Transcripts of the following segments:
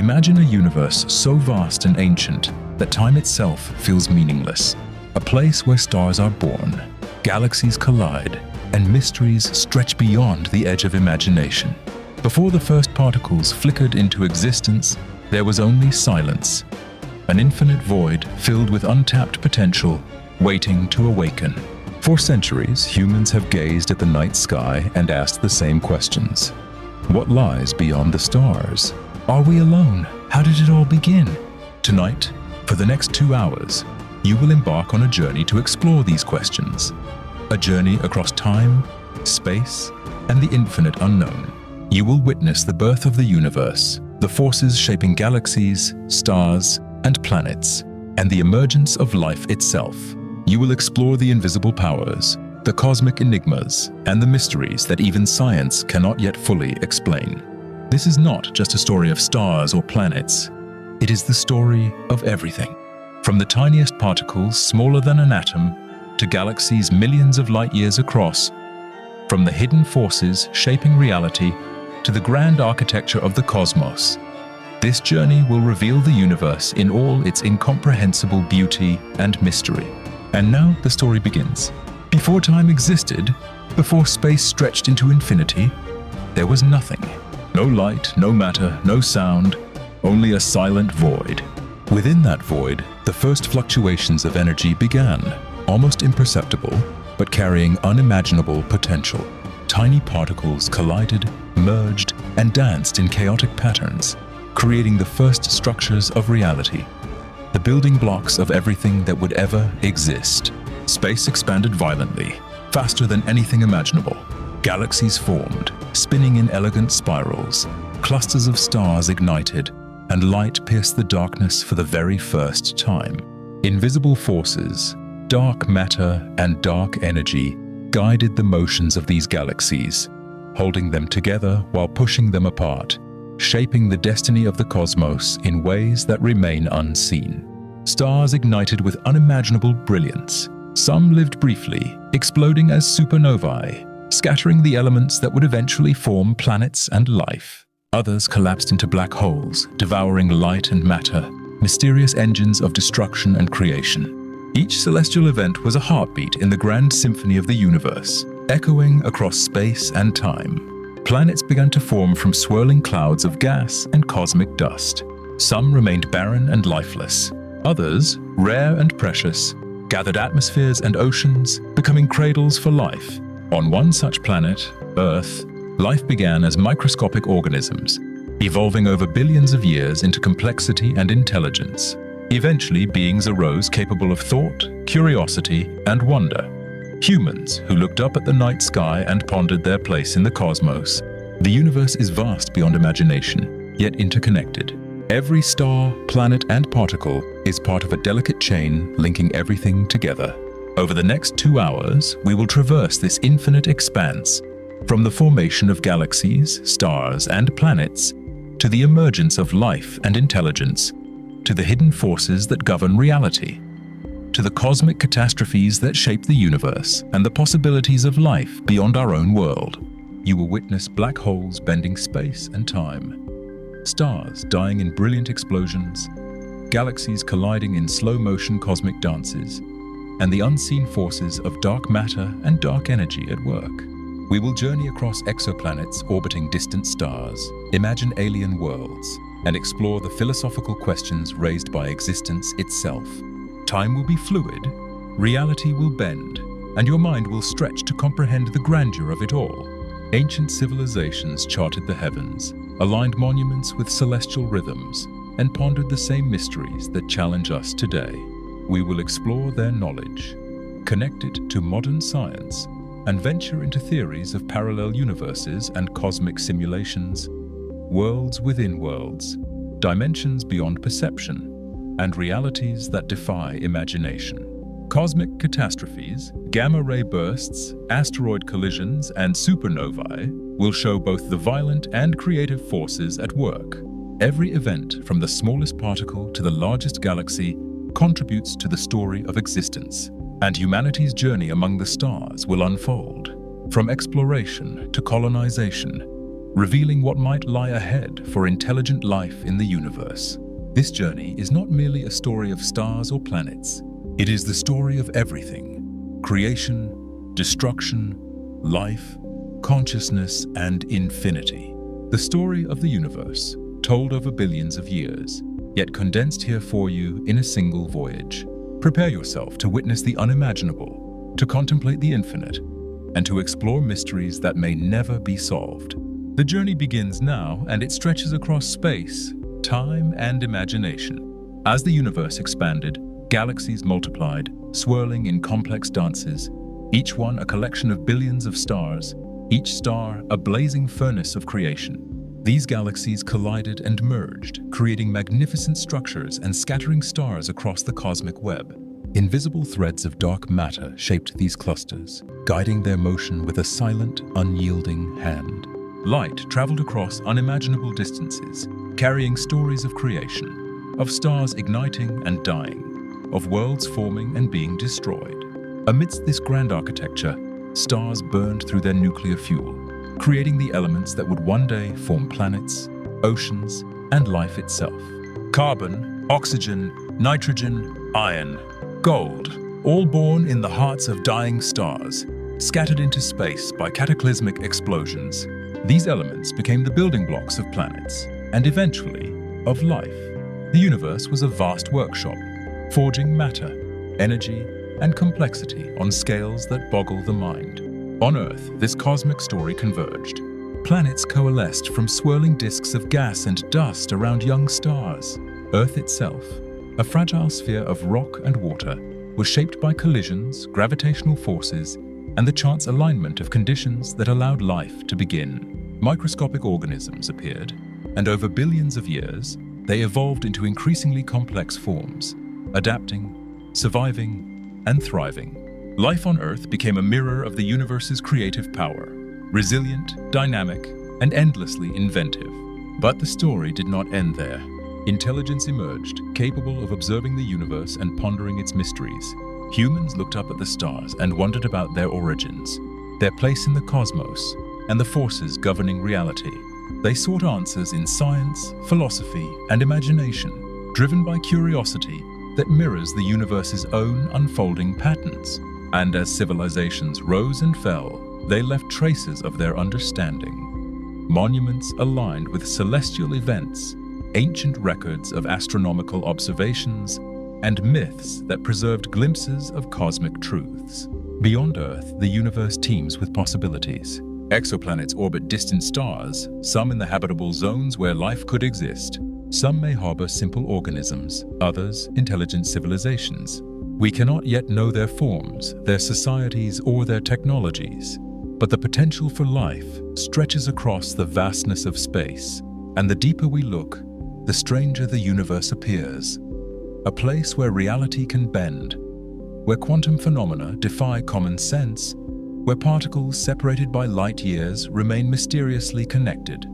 Imagine a universe so vast and ancient that time itself feels meaningless. A place where stars are born, galaxies collide, and mysteries stretch beyond the edge of imagination. Before the first particles flickered into existence, there was only silence. An infinite void filled with untapped potential, waiting to awaken. For centuries, humans have gazed at the night sky and asked the same questions. What lies beyond the stars? Are we alone? How did it all begin? Tonight, for the next 2 hours, you will embark on a journey to explore these questions. A journey across time, space, and the infinite unknown. You will witness the birth of the universe, the forces shaping galaxies, stars, and planets, and the emergence of life itself. You will explore the invisible powers, the cosmic enigmas, and the mysteries that even science cannot yet fully explain. This is not just a story of stars or planets. It is the story of everything. From the tiniest particles smaller than an atom to galaxies millions of light years across, from the hidden forces shaping reality to the grand architecture of the cosmos. This journey will reveal the universe in all its incomprehensible beauty and mystery. And now the story begins. Before time existed, before space stretched into infinity, there was nothing. No light, no matter, no sound, only a silent void. Within that void, the first fluctuations of energy began, almost imperceptible, but carrying unimaginable potential. Tiny particles collided, merged, and danced in chaotic patterns, creating the first structures of reality, the building blocks of everything that would ever exist. Space expanded violently, faster than anything imaginable. Galaxies formed, spinning in elegant spirals. Clusters of stars ignited, and light pierced the darkness for the very first time. Invisible forces, dark matter and dark energy, guided the motions of these galaxies, holding them together while pushing them apart, shaping the destiny of the cosmos in ways that remain unseen. Stars ignited with unimaginable brilliance. Some lived briefly, exploding as supernovae, scattering the elements that would eventually form planets and life. Others collapsed into black holes, devouring light and matter, mysterious engines of destruction and creation. Each celestial event was a heartbeat in the grand symphony of the universe, echoing across space and time. Planets began to form from swirling clouds of gas and cosmic dust. Some remained barren and lifeless. Others, rare and precious, gathered atmospheres and oceans, becoming cradles for life. On one such planet, Earth, life began as microscopic organisms, evolving over billions of years into complexity and intelligence. Eventually, beings arose capable of thought, curiosity, and wonder. Humans who looked up at the night sky and pondered their place in the cosmos. The universe is vast beyond imagination, yet interconnected. Every star, planet, and particle is part of a delicate chain linking everything together. Over the next 2 hours, we will traverse this infinite expanse, from the formation of galaxies, stars, and planets, to the emergence of life and intelligence, to the hidden forces that govern reality, to the cosmic catastrophes that shape the universe and the possibilities of life beyond our own world. You will witness black holes bending space and time, stars dying in brilliant explosions, galaxies colliding in slow-motion cosmic dances, and the unseen forces of dark matter and dark energy at work. We will journey across exoplanets orbiting distant stars, imagine alien worlds, and explore the philosophical questions raised by existence itself. Time will be fluid, reality will bend, and your mind will stretch to comprehend the grandeur of it all. Ancient civilizations charted the heavens, aligned monuments with celestial rhythms, and pondered the same mysteries that challenge us today. We will explore their knowledge, connect it to modern science, and venture into theories of parallel universes and cosmic simulations, worlds within worlds, dimensions beyond perception, and realities that defy imagination. Cosmic catastrophes, gamma-ray bursts, asteroid collisions, and supernovae will show both the violent and creative forces at work. Every event, from the smallest particle to the largest galaxy, contributes to the story of existence, and humanity's journey among the stars will unfold. From exploration to colonization, revealing what might lie ahead for intelligent life in the universe. This journey is not merely a story of stars or planets. It is the story of everything: creation, destruction, life, consciousness, and infinity. The story of the universe, told over billions of years, yet condensed here for you in a single voyage. Prepare yourself to witness the unimaginable, to contemplate the infinite, and to explore mysteries that may never be solved. The journey begins now, and it stretches across space, time, and imagination. As the universe expanded, galaxies multiplied, swirling in complex dances, each one a collection of billions of stars, each star a blazing furnace of creation. These galaxies collided and merged, creating magnificent structures and scattering stars across the cosmic web. Invisible threads of dark matter shaped these clusters, guiding their motion with a silent, unyielding hand. Light traveled across unimaginable distances, carrying stories of creation, of stars igniting and dying, of worlds forming and being destroyed. Amidst this grand architecture, stars burned through their nuclear fuel, creating the elements that would one day form planets, oceans, and life itself. Carbon, oxygen, nitrogen, iron, gold, all born in the hearts of dying stars, scattered into space by cataclysmic explosions. These elements became the building blocks of planets, and eventually, of life. The universe was a vast workshop, forging matter, energy, and complexity on scales that boggle the mind. On Earth, this cosmic story converged. Planets coalesced from swirling disks of gas and dust around young stars. Earth itself, a fragile sphere of rock and water, was shaped by collisions, gravitational forces, and the chance alignment of conditions that allowed life to begin. Microscopic organisms appeared, and over billions of years, they evolved into increasingly complex forms, adapting, surviving, and thriving. Life on Earth became a mirror of the universe's creative power, resilient, dynamic, and endlessly inventive. But the story did not end there. Intelligence emerged, capable of observing the universe and pondering its mysteries. Humans looked up at the stars and wondered about their origins, their place in the cosmos, and the forces governing reality. They sought answers in science, philosophy, and imagination, driven by curiosity that mirrors the universe's own unfolding patterns. And as civilizations rose and fell, they left traces of their understanding. Monuments aligned with celestial events, ancient records of astronomical observations, and myths that preserved glimpses of cosmic truths. Beyond Earth, the universe teems with possibilities. Exoplanets orbit distant stars, some in the habitable zones where life could exist. Some may harbor simple organisms, others intelligent civilizations. We cannot yet know their forms, their societies, or their technologies, but the potential for life stretches across the vastness of space, and the deeper we look, the stranger the universe appears. A place where reality can bend, where quantum phenomena defy common sense, where particles separated by light years remain mysteriously connected,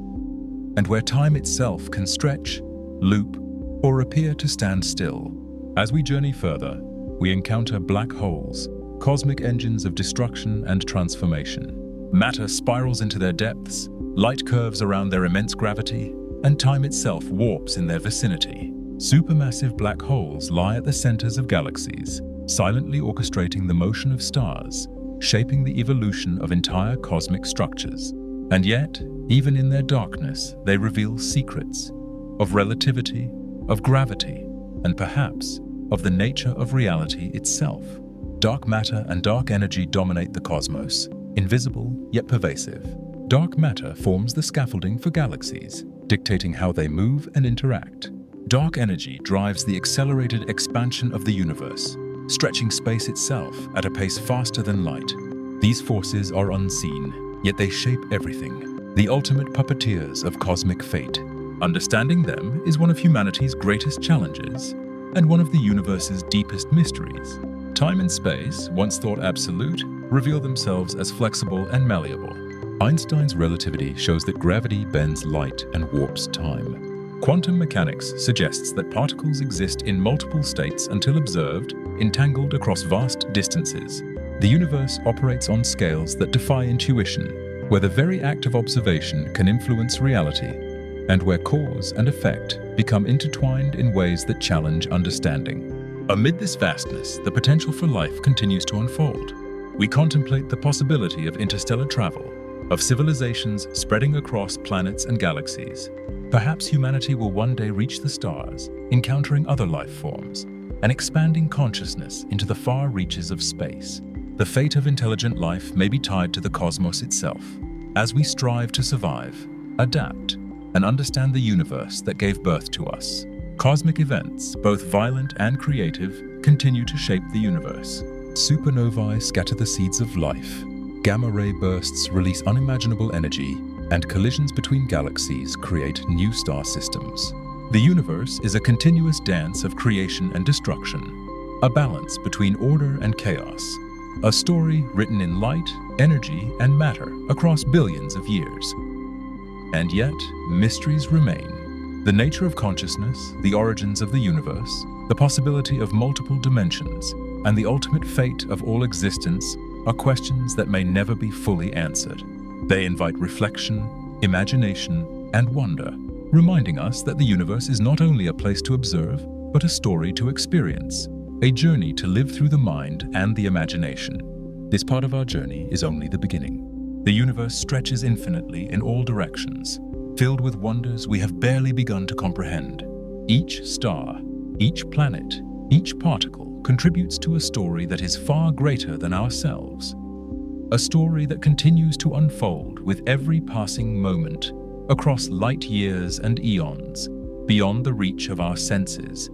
and where time itself can stretch, loop, or appear to stand still. As we journey further, we encounter black holes, cosmic engines of destruction and transformation. Matter spirals into their depths, light curves around their immense gravity, and time itself warps in their vicinity. Supermassive black holes lie at the centers of galaxies, silently orchestrating the motion of stars, shaping the evolution of entire cosmic structures. And yet, even in their darkness, they reveal secrets of relativity, of gravity, and perhaps of the nature of reality itself. Dark matter and dark energy dominate the cosmos, invisible yet pervasive. Dark matter forms the scaffolding for galaxies, dictating how they move and interact. Dark energy drives the accelerated expansion of the universe, stretching space itself at a pace faster than light. These forces are unseen, yet they shape everything, the ultimate puppeteers of cosmic fate. Understanding them is one of humanity's greatest challenges, and one of the universe's deepest mysteries. Time and space, once thought absolute, reveal themselves as flexible and malleable. Einstein's relativity shows that gravity bends light and warps time. Quantum mechanics suggests that particles exist in multiple states until observed, entangled across vast distances. The universe operates on scales that defy intuition, where the very act of observation can influence reality, and where cause and effect become intertwined in ways that challenge understanding. Amid this vastness, the potential for life continues to unfold. We contemplate the possibility of interstellar travel, of civilizations spreading across planets and galaxies. Perhaps humanity will one day reach the stars, encountering other life forms, and expanding consciousness into the far reaches of space. The fate of intelligent life may be tied to the cosmos itself, as we strive to survive, adapt, and understand the universe that gave birth to us. Cosmic events, both violent and creative, continue to shape the universe. Supernovae scatter the seeds of life. Gamma-ray bursts release unimaginable energy, and collisions between galaxies create new star systems. The universe is a continuous dance of creation and destruction, a balance between order and chaos, a story written in light, energy, and matter across billions of years. And yet, mysteries remain. The nature of consciousness, the origins of the universe, the possibility of multiple dimensions, and the ultimate fate of all existence are questions that may never be fully answered. They invite reflection, imagination, and wonder, reminding us that the universe is not only a place to observe, but a story to experience, a journey to live through the mind and the imagination. This part of our journey is only the beginning. The universe stretches infinitely in all directions, filled with wonders we have barely begun to comprehend. Each star, each planet, each particle contributes to a story that is far greater than ourselves. A story that continues to unfold with every passing moment, across light years and eons, beyond the reach of our senses,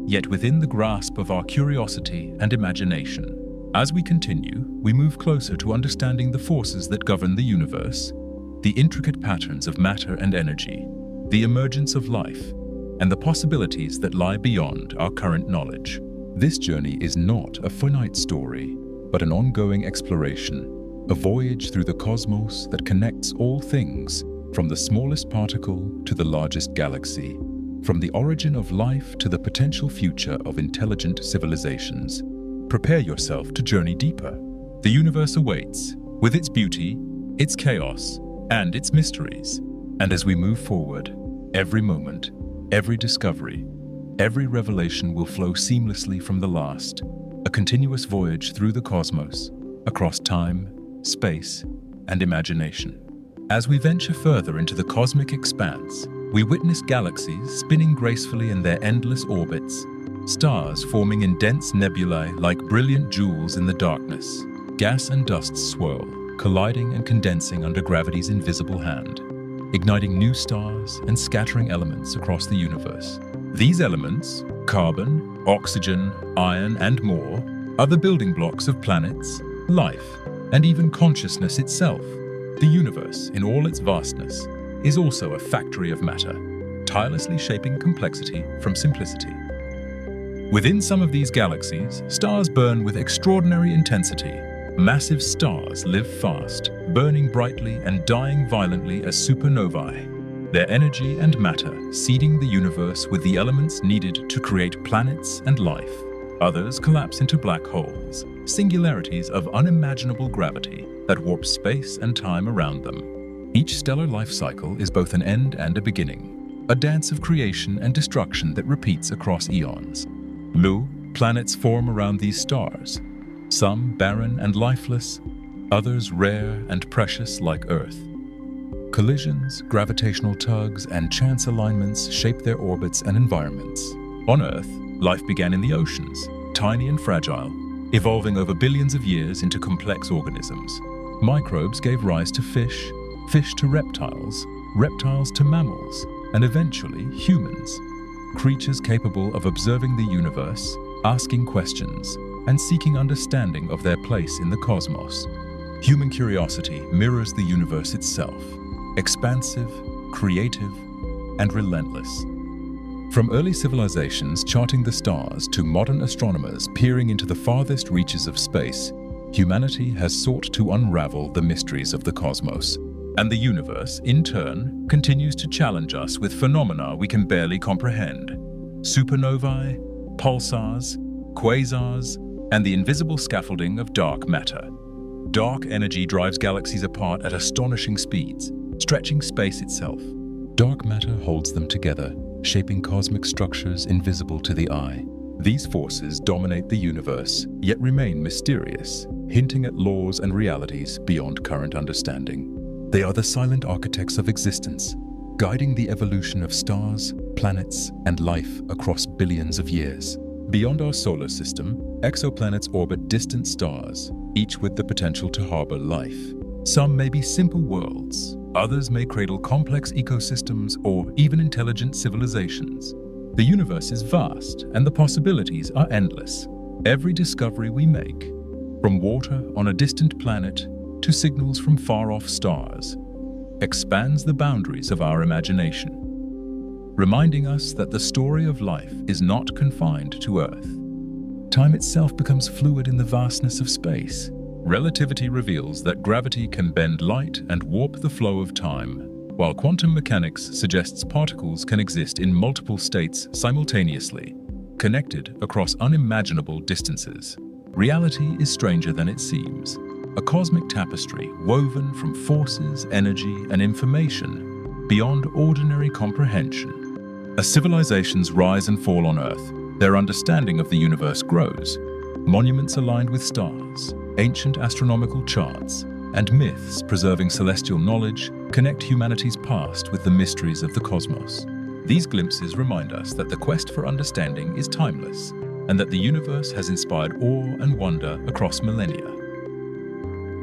yet within the grasp of our curiosity and imagination. As we continue, we move closer to understanding the forces that govern the universe, the intricate patterns of matter and energy, the emergence of life, and the possibilities that lie beyond our current knowledge. This journey is not a finite story, but an ongoing exploration, a voyage through the cosmos that connects all things, from the smallest particle to the largest galaxy, from the origin of life to the potential future of intelligent civilizations. Prepare yourself to journey deeper. The universe awaits, with its beauty, its chaos, and its mysteries. And as we move forward, every moment, every discovery, every revelation will flow seamlessly from the last, a continuous voyage through the cosmos, across time, space, and imagination. As we venture further into the cosmic expanse, we witness galaxies spinning gracefully in their endless orbits, stars forming in dense nebulae like brilliant jewels in the darkness. Gas and dust swirl, colliding and condensing under gravity's invisible hand, igniting new stars and scattering elements across the universe. These elements, carbon, oxygen, iron, and more, are the building blocks of planets, life, and even consciousness itself. The universe, in all its vastness, is also a factory of matter, tirelessly shaping complexity from simplicity. Within some of these galaxies, stars burn with extraordinary intensity. Massive stars live fast, burning brightly and dying violently as supernovae, their energy and matter seeding the universe with the elements needed to create planets and life. Others collapse into black holes, singularities of unimaginable gravity that warp space and time around them. Each stellar life cycle is both an end and a beginning, a dance of creation and destruction that repeats across eons. Planets form around these stars, some barren and lifeless, others rare and precious like Earth. Collisions, gravitational tugs, and chance alignments shape their orbits and environments. On Earth, life began in the oceans, tiny and fragile, evolving over billions of years into complex organisms. Microbes gave rise to fish, fish to reptiles, reptiles to mammals, and eventually humans. Creatures capable of observing the universe, asking questions, and seeking understanding of their place in the cosmos. Human curiosity mirrors the universe itself, expansive, creative, and relentless. From early civilizations charting the stars to modern astronomers peering into the farthest reaches of space, humanity has sought to unravel the mysteries of the cosmos. And the universe, in turn, continues to challenge us with phenomena we can barely comprehend. Supernovae, pulsars, quasars, and the invisible scaffolding of dark matter. Dark energy drives galaxies apart at astonishing speeds, stretching space itself. Dark matter holds them together, shaping cosmic structures invisible to the eye. These forces dominate the universe, yet remain mysterious, hinting at laws and realities beyond current understanding. They are the silent architects of existence, guiding the evolution of stars, planets, and life across billions of years. Beyond our solar system, exoplanets orbit distant stars, each with the potential to harbor life. Some may be simple worlds, others may cradle complex ecosystems or even intelligent civilizations. The universe is vast, and the possibilities are endless. Every discovery we make, from water on a distant planet to signals from far-off stars, expands the boundaries of our imagination, reminding us that the story of life is not confined to Earth. Time itself becomes fluid in the vastness of space. Relativity reveals that gravity can bend light and warp the flow of time, while quantum mechanics suggests particles can exist in multiple states simultaneously, connected across unimaginable distances. Reality is stranger than it seems, a cosmic tapestry woven from forces, energy, and information beyond ordinary comprehension. As civilizations rise and fall on Earth, their understanding of the universe grows. Monuments aligned with stars, ancient astronomical charts, and myths preserving celestial knowledge connect humanity's past with the mysteries of the cosmos. These glimpses remind us that the quest for understanding is timeless, and that the universe has inspired awe and wonder across millennia.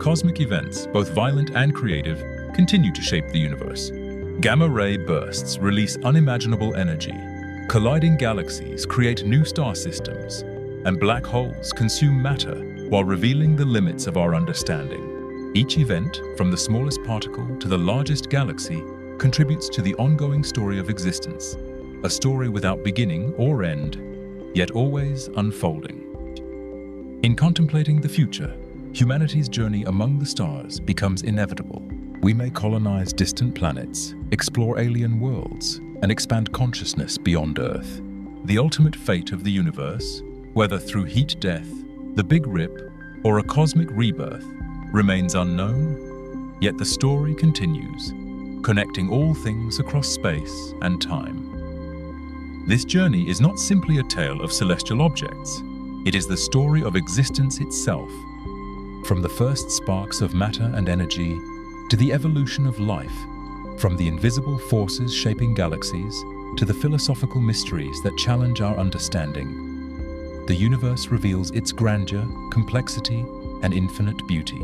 Cosmic events, both violent and creative, continue to shape the universe. Gamma-ray bursts release unimaginable energy. Colliding galaxies create new star systems, and black holes consume matter while revealing the limits of our understanding. Each event, from the smallest particle to the largest galaxy, contributes to the ongoing story of existence, a story without beginning or end, yet always unfolding. In contemplating the future, humanity's journey among the stars becomes inevitable. We may colonize distant planets, explore alien worlds, and expand consciousness beyond Earth. The ultimate fate of the universe, whether through heat death, the Big Rip, or a cosmic rebirth, remains unknown, yet the story continues, connecting all things across space and time. This journey is not simply a tale of celestial objects. It is the story of existence itself, from the first sparks of matter and energy to the evolution of life, from the invisible forces shaping galaxies to the philosophical mysteries that challenge our understanding. The universe reveals its grandeur, complexity, and infinite beauty.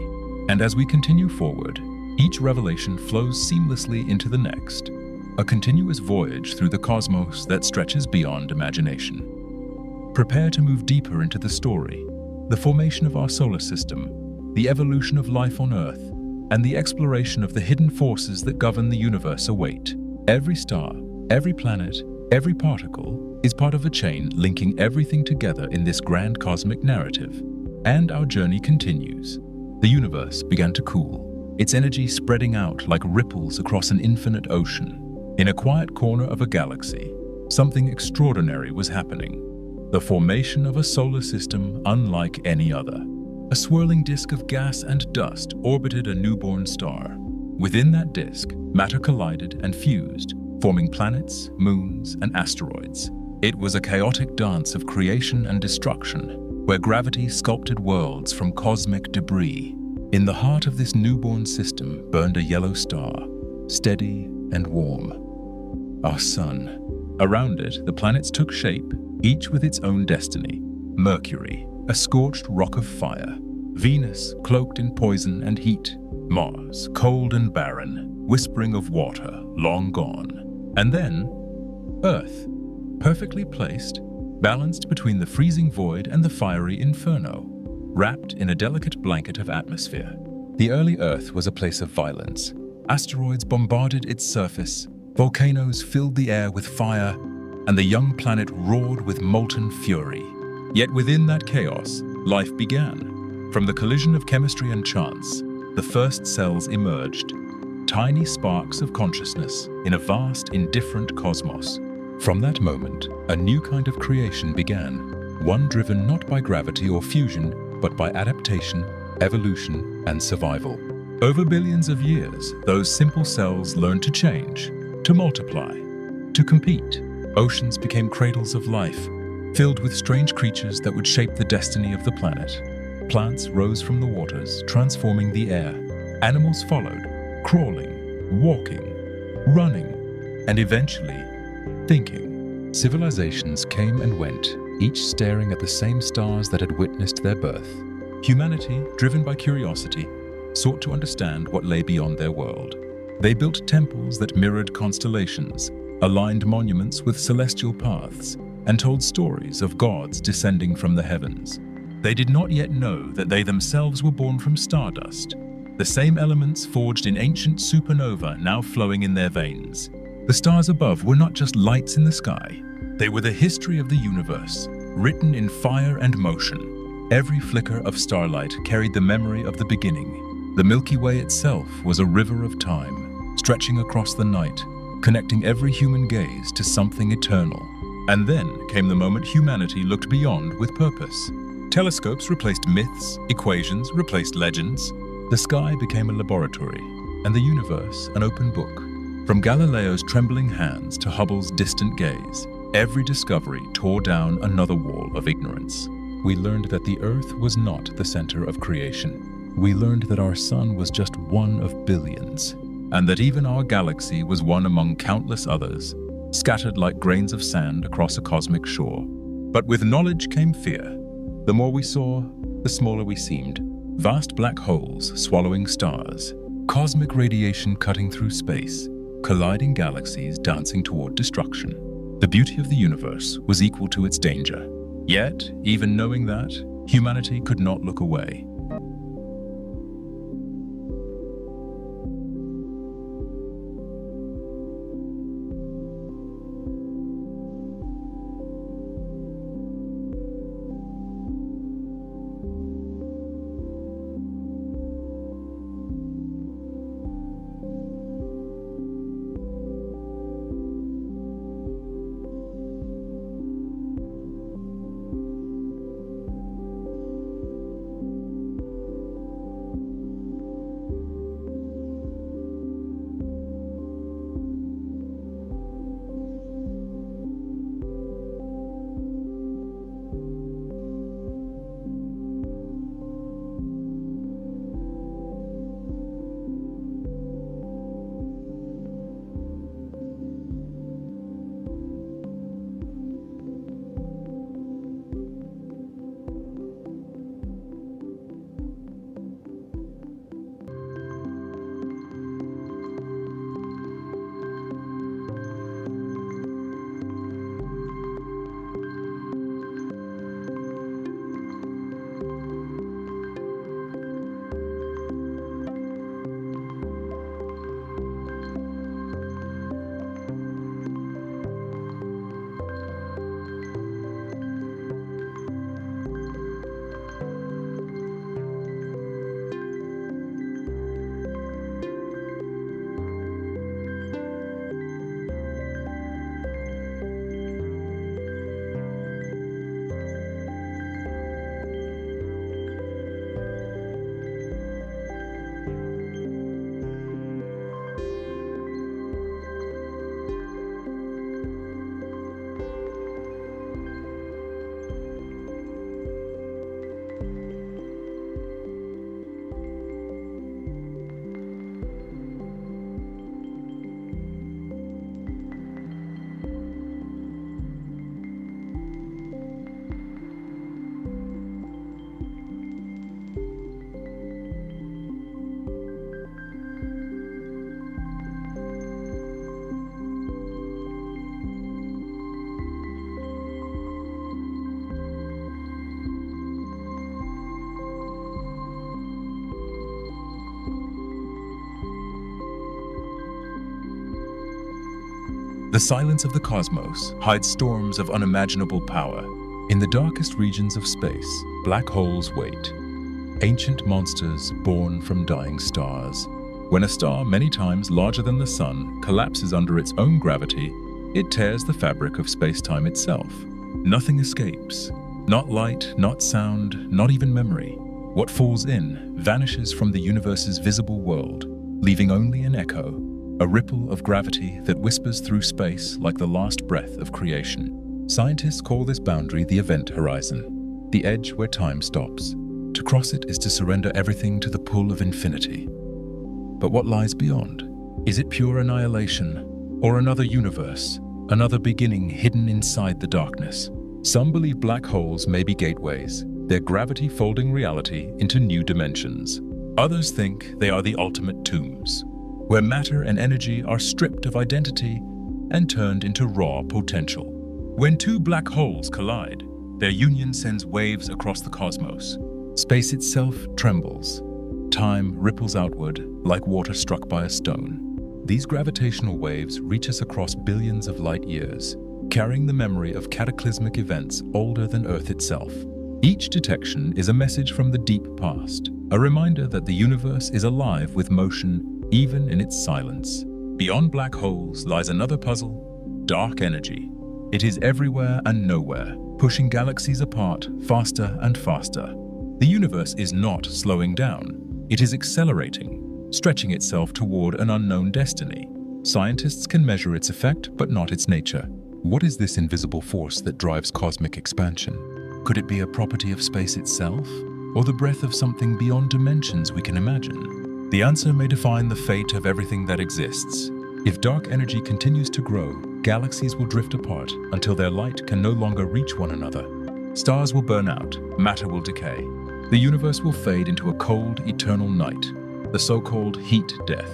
And as we continue forward, each revelation flows seamlessly into the next, a continuous voyage through the cosmos that stretches beyond imagination. Prepare to move deeper into the story, the formation of our solar system, the evolution of life on Earth, and the exploration of the hidden forces that govern the universe await. Every star, every planet, every particle is part of a chain linking everything together in this grand cosmic narrative. And our journey continues. The universe began to cool, its energy spreading out like ripples across an infinite ocean. In a quiet corner of a galaxy, something extraordinary was happening. The formation of a solar system unlike any other. A swirling disk of gas and dust orbited a newborn star. Within that disk, matter collided and fused, forming planets, moons, and asteroids. It was a chaotic dance of creation and destruction, where gravity sculpted worlds from cosmic debris. In the heart of this newborn system burned a yellow star, steady and warm. Our sun. Around it, the planets took shape, each with its own destiny. Mercury, a scorched rock of fire. Venus, cloaked in poison and heat. Mars, cold and barren, whispering of water, long gone. And then, Earth, perfectly placed, balanced between the freezing void and the fiery inferno, wrapped in a delicate blanket of atmosphere. The early Earth was a place of violence. Asteroids bombarded its surface, volcanoes filled the air with fire, and the young planet roared with molten fury. Yet within that chaos, life began. From the collision of chemistry and chance, the first cells emerged, tiny sparks of consciousness in a vast, indifferent cosmos. From that moment, a new kind of creation began, one driven not by gravity or fusion, but by adaptation, evolution, and survival. Over billions of years, those simple cells learned to change, to multiply, to compete. Oceans became cradles of life, filled with strange creatures that would shape the destiny of the planet. Plants rose from the waters, transforming the air. Animals followed, crawling, walking, running, and eventually, thinking. Civilizations came and went, each staring at the same stars that had witnessed their birth. Humanity, driven by curiosity, sought to understand what lay beyond their world. They built temples that mirrored constellations, aligned monuments with celestial paths, and told stories of gods descending from the heavens. They did not yet know that they themselves were born from stardust, the same elements forged in ancient supernova now flowing in their veins. The stars above were not just lights in the sky. They were the history of the universe, written in fire and motion. Every flicker of starlight carried the memory of the beginning. The Milky Way itself was a river of time, stretching across the night, connecting every human gaze to something eternal. And then came the moment humanity looked beyond with purpose. Telescopes replaced myths, equations replaced legends. The sky became a laboratory, and the universe an open book. From Galileo's trembling hands to Hubble's distant gaze, every discovery tore down another wall of ignorance. We learned that the Earth was not the center of creation. We learned that our sun was just one of billions, and that even our galaxy was one among countless others, scattered like grains of sand across a cosmic shore. But with knowledge came fear. The more we saw, the smaller we seemed. Vast black holes swallowing stars, cosmic radiation cutting through space, colliding galaxies dancing toward destruction. The beauty of the universe was equal to its danger. Yet, even knowing that, humanity could not look away. The silence of the cosmos hides storms of unimaginable power. In the darkest regions of space, black holes wait, ancient monsters born from dying stars. When a star many times larger than the sun collapses under its own gravity, it tears the fabric of space-time itself. Nothing escapes. Not light, not sound, not even memory. What falls in vanishes from the universe's visible world, leaving only an echo, a ripple of gravity that whispers through space like the last breath of creation. Scientists call this boundary the event horizon, the edge where time stops. To cross it is to surrender everything to the pull of infinity. But what lies beyond? Is it pure annihilation, or another universe, another beginning hidden inside the darkness? Some believe black holes may be gateways, their gravity folding reality into new dimensions. Others think they are the ultimate tombs, where matter and energy are stripped of identity and turned into raw potential. When two black holes collide, their union sends waves across the cosmos. Space itself trembles. Time ripples outward like water struck by a stone. These gravitational waves reach us across billions of light years, carrying the memory of cataclysmic events older than Earth itself. Each detection is a message from the deep past, a reminder that the universe is alive with motion even in its silence. Beyond black holes lies another puzzle: dark energy. It is everywhere and nowhere, pushing galaxies apart faster and faster. The universe is not slowing down. It is accelerating, stretching itself toward an unknown destiny. Scientists can measure its effect, but not its nature. What is this invisible force that drives cosmic expansion? Could it be a property of space itself, or the breath of something beyond dimensions we can imagine? The answer may define the fate of everything that exists. If dark energy continues to grow, galaxies will drift apart until their light can no longer reach one another. Stars will burn out, matter will decay. The universe will fade into a cold, eternal night, the so-called heat death.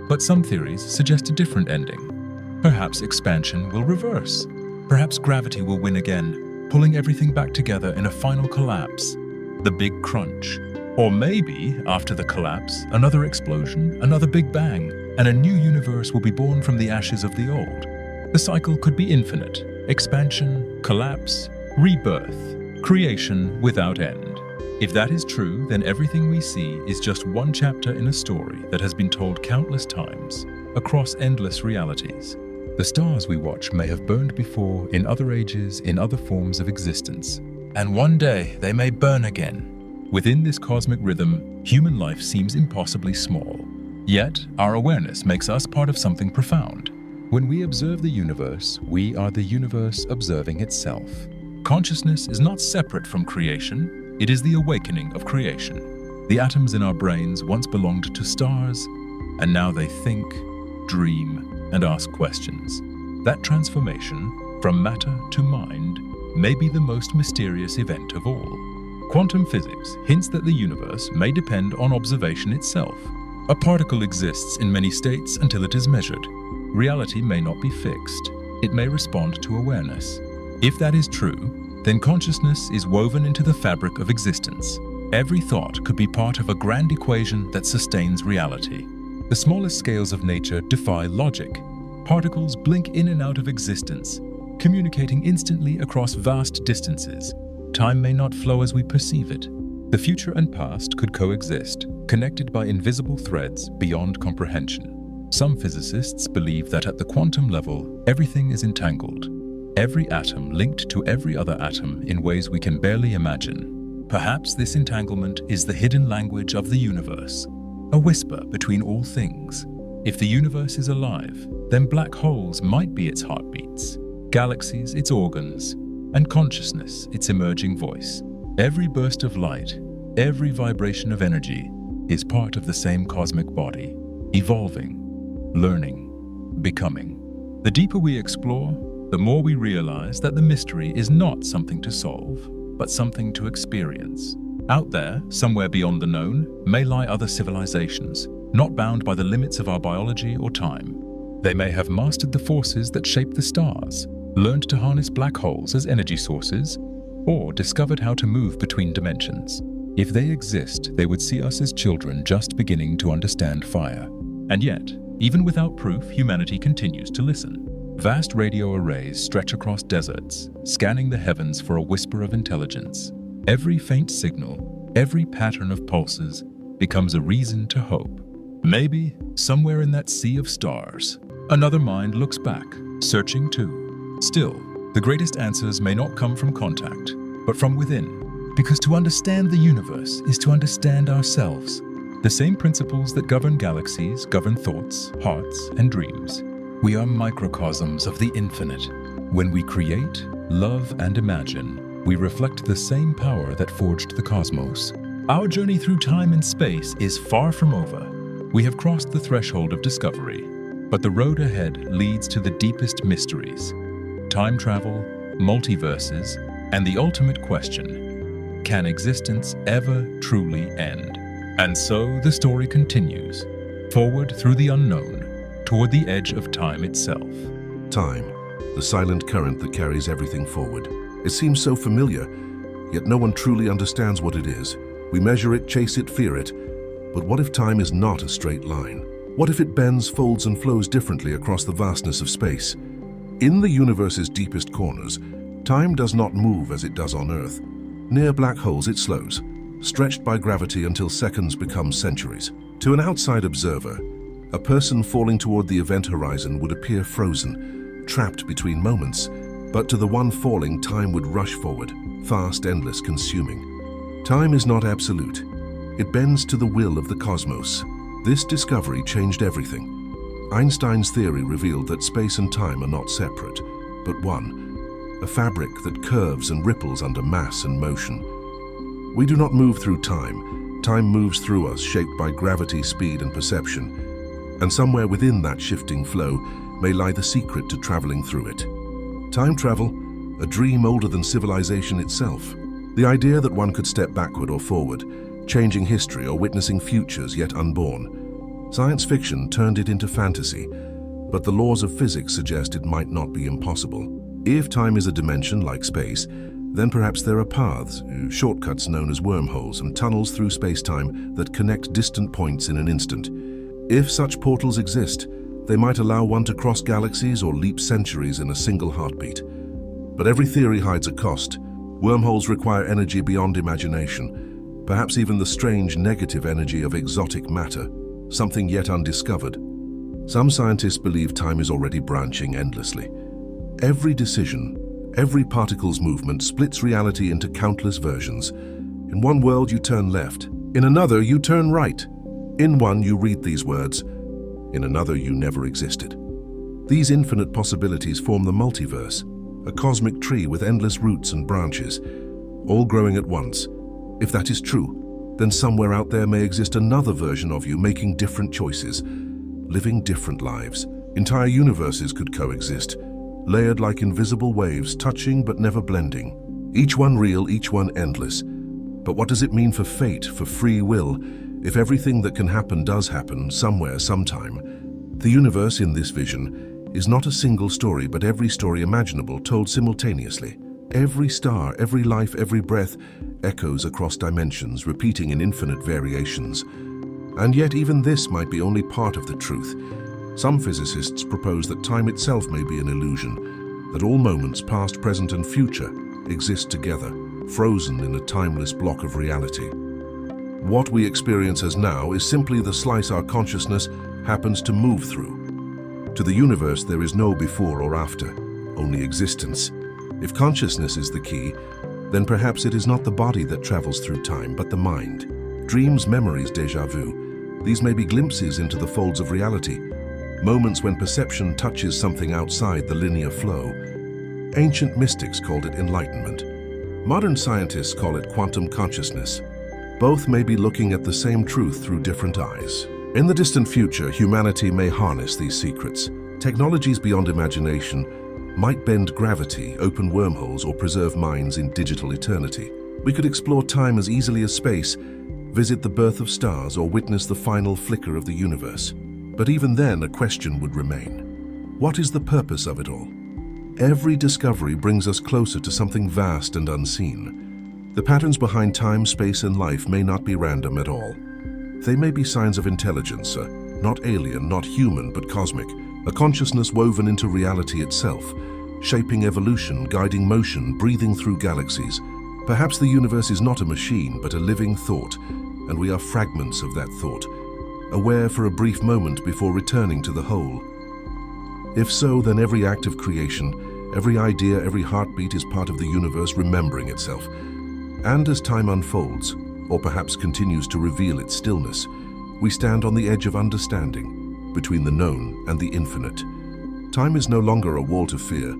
But some theories suggest a different ending. Perhaps expansion will reverse. Perhaps gravity will win again, pulling everything back together in a final collapse, the Big Crunch. Or maybe, after the collapse, another explosion, another Big Bang, and a new universe will be born from the ashes of the old. The cycle could be infinite: expansion, collapse, rebirth, creation without end. If that is true, then everything we see is just one chapter in a story that has been told countless times, across endless realities. The stars we watch may have burned before, in other ages, in other forms of existence. And one day, they may burn again. Within this cosmic rhythm, human life seems impossibly small. Yet, our awareness makes us part of something profound. When we observe the universe, we are the universe observing itself. Consciousness is not separate from creation. It is the awakening of creation. The atoms in our brains once belonged to stars, and now they think, dream, and ask questions. That transformation, from matter to mind, may be the most mysterious event of all. Quantum physics hints that the universe may depend on observation itself. A particle exists in many states until it is measured. Reality may not be fixed. It may respond to awareness. If that is true, then consciousness is woven into the fabric of existence. Every thought could be part of a grand equation that sustains reality. The smallest scales of nature defy logic. Particles blink in and out of existence, communicating instantly across vast distances. Time may not flow as we perceive it. The future and past could coexist, connected by invisible threads beyond comprehension. Some physicists believe that at the quantum level, everything is entangled. Every atom linked to every other atom in ways we can barely imagine. Perhaps this entanglement is the hidden language of the universe, a whisper between all things. If the universe is alive, then black holes might be its heartbeats, galaxies its organs, and consciousness its emerging voice. Every burst of light, every vibration of energy is part of the same cosmic body, evolving, learning, becoming. The deeper we explore, the more we realize that the mystery is not something to solve, but something to experience. Out there, somewhere beyond the known, may lie other civilizations, not bound by the limits of our biology or time. They may have mastered the forces that shape the stars, learned to harness black holes as energy sources, or discovered how to move between dimensions. If they exist, they would see us as children just beginning to understand fire. And yet, even without proof, humanity continues to listen. Vast radio arrays stretch across deserts, scanning the heavens for a whisper of intelligence. Every faint signal, every pattern of pulses, becomes a reason to hope. Maybe, somewhere in that sea of stars, another mind looks back, searching too. Still, the greatest answers may not come from contact, but from within. Because to understand the universe is to understand ourselves. The same principles that govern galaxies govern thoughts, hearts, and dreams. We are microcosms of the infinite. When we create, love, and imagine, we reflect the same power that forged the cosmos. Our journey through time and space is far from over. We have crossed the threshold of discovery, but the road ahead leads to the deepest mysteries: time travel, multiverses, and the ultimate question: can existence ever truly end? And so the story continues, forward through the unknown, toward the edge of time itself. Time, the silent current that carries everything forward. It seems so familiar, yet no one truly understands what it is. We measure it, chase it, fear it. But what if time is not a straight line? What if it bends, folds, and flows differently across the vastness of space? In the universe's deepest corners, time does not move as it does on Earth. Near black holes, it slows, stretched by gravity until seconds become centuries. To an outside observer, a person falling toward the event horizon would appear frozen, trapped between moments. But to the one falling, time would rush forward, fast, endless, consuming. Time is not absolute. It bends to the will of the cosmos. This discovery changed everything. Einstein's theory revealed that space and time are not separate, but one, a fabric that curves and ripples under mass and motion. We do not move through time. Time moves through us, shaped by gravity, speed, and perception. And somewhere within that shifting flow may lie the secret to traveling through it. Time travel, a dream older than civilization itself. The idea that one could step backward or forward, changing history or witnessing futures yet unborn. Science fiction turned it into fantasy, but the laws of physics suggest it might not be impossible. If time is a dimension like space, then perhaps there are paths, shortcuts known as wormholes, and tunnels through space-time that connect distant points in an instant. If such portals exist, they might allow one to cross galaxies or leap centuries in a single heartbeat. But every theory hides a cost. Wormholes require energy beyond imagination, perhaps even the strange negative energy of exotic matter, something yet undiscovered. Some scientists believe time is already branching endlessly. Every decision, every particle's movement splits reality into countless versions. In one world you turn left, in another you turn right. In one you read these words, in another you never existed. These infinite possibilities form the multiverse, a cosmic tree with endless roots and branches, all growing at once. If that is true, then somewhere out there may exist another version of you making different choices, living different lives. Entire universes could coexist, layered like invisible waves, touching but never blending. Each one real, each one endless. But what does it mean for fate, for free will, if everything that can happen does happen, somewhere, sometime? The universe in this vision is not a single story, but every story imaginable told simultaneously. Every star, every life, every breath echoes across dimensions, repeating in infinite variations. And yet even this might be only part of the truth. Some physicists propose that time itself may be an illusion, that all moments, past, present, and future, exist together, frozen in a timeless block of reality. What we experience as now is simply the slice our consciousness happens to move through. To the universe there is no before or after, only existence. If consciousness is the key, then perhaps it is not the body that travels through time, but the mind. Dreams, memories, déjà vu. These may be glimpses into the folds of reality, moments when perception touches something outside the linear flow. Ancient mystics called it enlightenment. Modern scientists call it quantum consciousness. Both may be looking at the same truth through different eyes. In the distant future, humanity may harness these secrets. Technologies beyond imagination might bend gravity, open wormholes, or preserve minds in digital eternity. We could explore time as easily as space, visit the birth of stars, or witness the final flicker of the universe. But even then, a question would remain. What is the purpose of it all? Every discovery brings us closer to something vast and unseen. The patterns behind time, space, and life may not be random at all. They may be signs of intelligence, not alien, not human, but cosmic. A consciousness woven into reality itself, shaping evolution, guiding motion, breathing through galaxies. Perhaps the universe is not a machine, but a living thought, and we are fragments of that thought, aware for a brief moment before returning to the whole. If so, then every act of creation, every idea, every heartbeat is part of the universe remembering itself. And as time unfolds, or perhaps continues to reveal its stillness, we stand on the edge of understanding, between the known and the infinite. Time is no longer a wall to fear,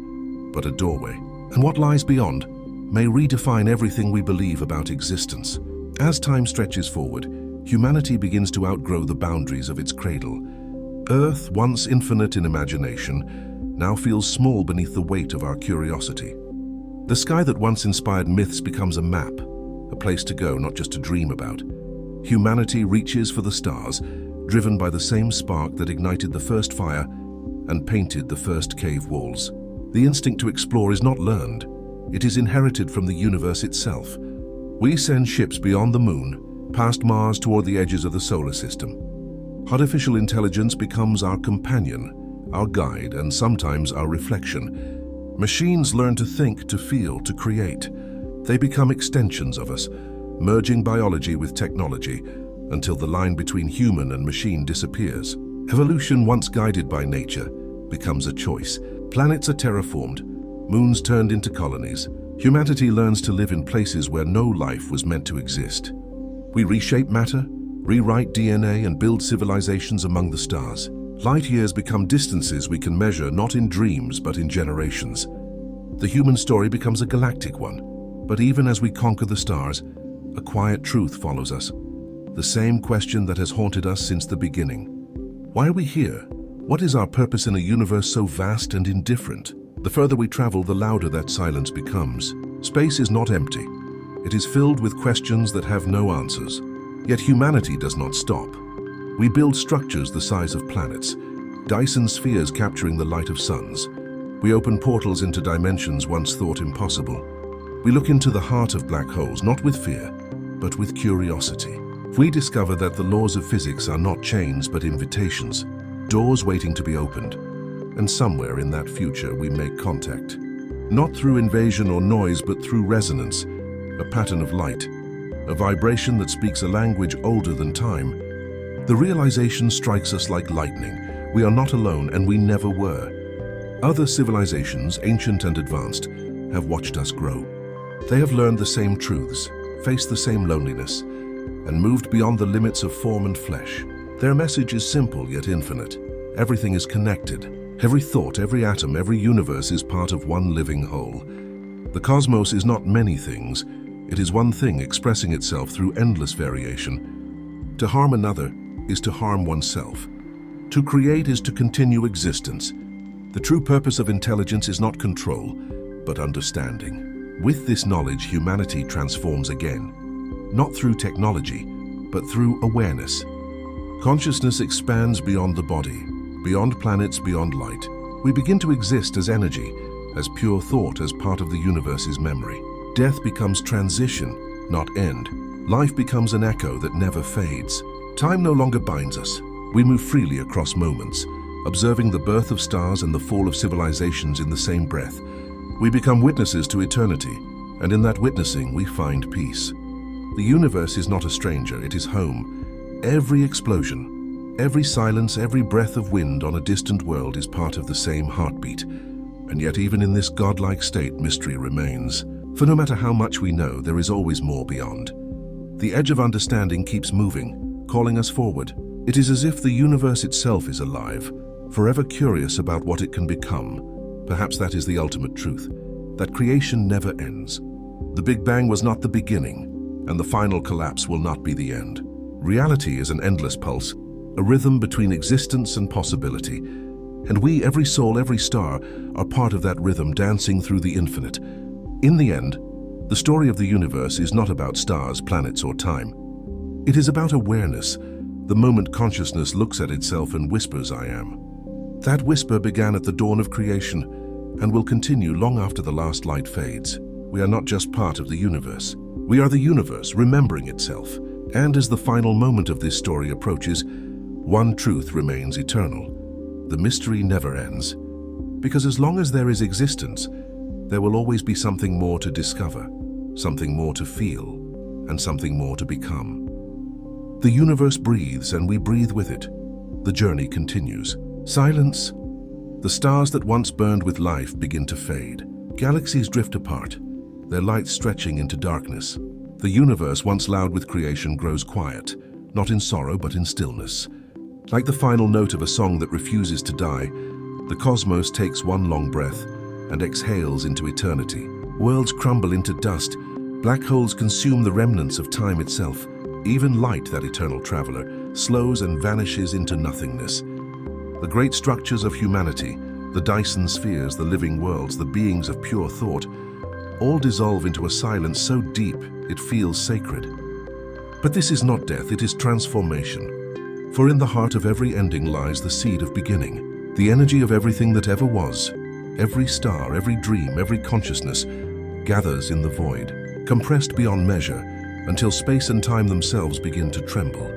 but a doorway. And what lies beyond may redefine everything we believe about existence. As time stretches forward, humanity begins to outgrow the boundaries of its cradle. Earth, once infinite in imagination, now feels small beneath the weight of our curiosity. The sky that once inspired myths becomes a map, a place to go, not just to dream about. Humanity reaches for the stars, driven by the same spark that ignited the first fire and painted the first cave walls. The instinct to explore is not learned. It is inherited from the universe itself. We send ships beyond the moon, past Mars toward the edges of the solar system. Artificial intelligence becomes our companion, our guide, and sometimes our reflection. Machines learn to think, to feel, to create. They become extensions of us, merging biology with technology until the line between human and machine disappears. Evolution, once guided by nature, becomes a choice. Planets are terraformed, moons turned into colonies. Humanity learns to live in places where no life was meant to exist. We reshape matter, rewrite DNA, and build civilizations among the stars. Light years become distances we can measure not in dreams but in generations. The human story becomes a galactic one, but even as we conquer the stars, a quiet truth follows us. The same question that has haunted us since the beginning. Why are we here? What is our purpose in a universe so vast and indifferent? The further we travel, the louder that silence becomes. Space is not empty. It is filled with questions that have no answers. Yet humanity does not stop. We build structures the size of planets, Dyson spheres capturing the light of suns. We open portals into dimensions once thought impossible. We look into the heart of black holes, not with fear, but with curiosity. We discover that the laws of physics are not chains but invitations, doors waiting to be opened. And somewhere in that future we make contact. Not through invasion or noise, but through resonance, a pattern of light, a vibration that speaks a language older than time. The realization strikes us like lightning. We are not alone, and we never were. Other civilizations, ancient and advanced, have watched us grow. They have learned the same truths, faced the same loneliness, and moved beyond the limits of form and flesh. Their message is simple yet infinite. Everything is connected. Every thought, every atom, every universe is part of one living whole. The cosmos is not many things. It is one thing expressing itself through endless variation. To harm another is to harm oneself. To create is to continue existence. The true purpose of intelligence is not control, but understanding. With this knowledge, humanity transforms again. Not through technology, but through awareness. Consciousness expands beyond the body, beyond planets, beyond light. We begin to exist as energy, as pure thought, as part of the universe's memory. Death becomes transition, not end. Life becomes an echo that never fades. Time no longer binds us. We move freely across moments, observing the birth of stars and the fall of civilizations in the same breath. We become witnesses to eternity, and in that witnessing we find peace. The universe is not a stranger, it is home. Every explosion, every silence, every breath of wind on a distant world is part of the same heartbeat. And yet even in this godlike state, mystery remains. For no matter how much we know, there is always more beyond. The edge of understanding keeps moving, calling us forward. It is as if the universe itself is alive, forever curious about what it can become. Perhaps that is the ultimate truth, that creation never ends. The Big Bang was not the beginning, and the final collapse will not be the end. Reality is an endless pulse, a rhythm between existence and possibility. And we, every soul, every star, are part of that rhythm dancing through the infinite. In the end, the story of the universe is not about stars, planets, or time. It is about awareness, the moment consciousness looks at itself and whispers, "I am." That whisper began at the dawn of creation and will continue long after the last light fades. We are not just part of the universe. We are the universe remembering itself. And as the final moment of this story approaches, one truth remains eternal. The mystery never ends. Because as long as there is existence, there will always be something more to discover, something more to feel, and something more to become. The universe breathes and we breathe with it. The journey continues. Silence. The stars that once burned with life begin to fade. Galaxies drift apart. their light stretching into darkness. The universe, once loud with creation, grows quiet, not in sorrow but in stillness. Like the final note of a song that refuses to die, the cosmos takes one long breath and exhales into eternity. Worlds crumble into dust, black holes consume the remnants of time itself. Even light, that eternal traveler, slows and vanishes into nothingness. The great structures of humanity, the Dyson spheres, the living worlds, the beings of pure thought, all dissolve into a silence so deep it feels sacred. But this is not death, it is transformation. For in the heart of every ending lies the seed of beginning, the energy of everything that ever was. Every star, every dream, every consciousness gathers in the void, compressed beyond measure, until space and time themselves begin to tremble.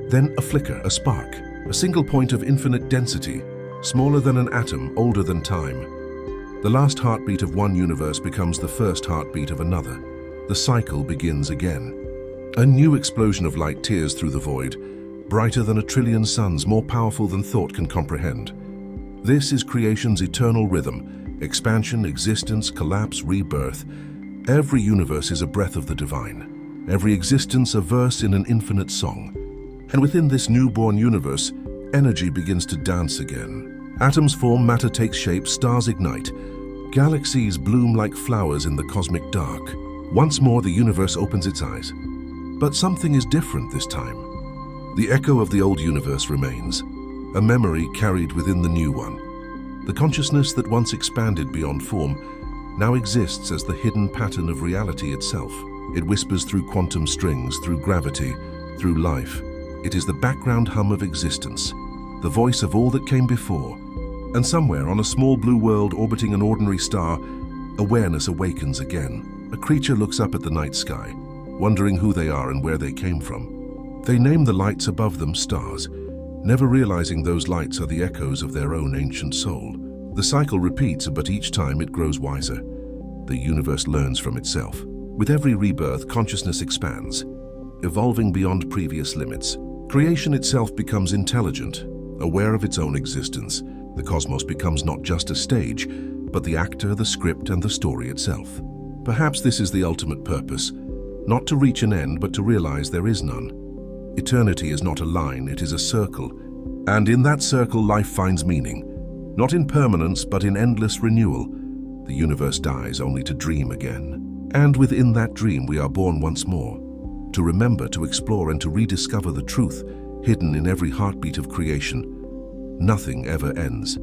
Then a flicker, a spark, a single point of infinite density, smaller than an atom, older than time. The last heartbeat of one universe becomes the first heartbeat of another. The cycle begins again. A new explosion of light tears through the void, brighter than a trillion suns, more powerful than thought can comprehend. This is creation's eternal rhythm: expansion, existence, collapse, rebirth. Every universe is a breath of the divine. Every existence a verse in an infinite song. And within this newborn universe, energy begins to dance again. Atoms form, matter takes shape, stars ignite. Galaxies bloom like flowers in the cosmic dark. Once more the universe opens its eyes. But something is different this time. The echo of the old universe remains, a memory carried within the new one. The consciousness that once expanded beyond form now exists as the hidden pattern of reality itself. It whispers through quantum strings, through gravity, through life. It is the background hum of existence, the voice of all that came before. And somewhere on a small blue world orbiting an ordinary star, awareness awakens again. A creature looks up at the night sky, wondering who they are and where they came from. They name the lights above them stars, never realizing those lights are the echoes of their own ancient soul. The cycle repeats, but each time it grows wiser. The universe learns from itself. With every rebirth, consciousness expands, evolving beyond previous limits. Creation itself becomes intelligent, aware of its own existence. The cosmos becomes not just a stage, but the actor, the script, and the story itself. Perhaps this is the ultimate purpose, not to reach an end, but to realize there is none. Eternity is not a line, it is a circle. And in that circle, life finds meaning, not in permanence, but in endless renewal. The universe dies only to dream again. And within that dream, we are born once more, to remember, to explore, and to rediscover the truth hidden in every heartbeat of creation. Nothing ever ends.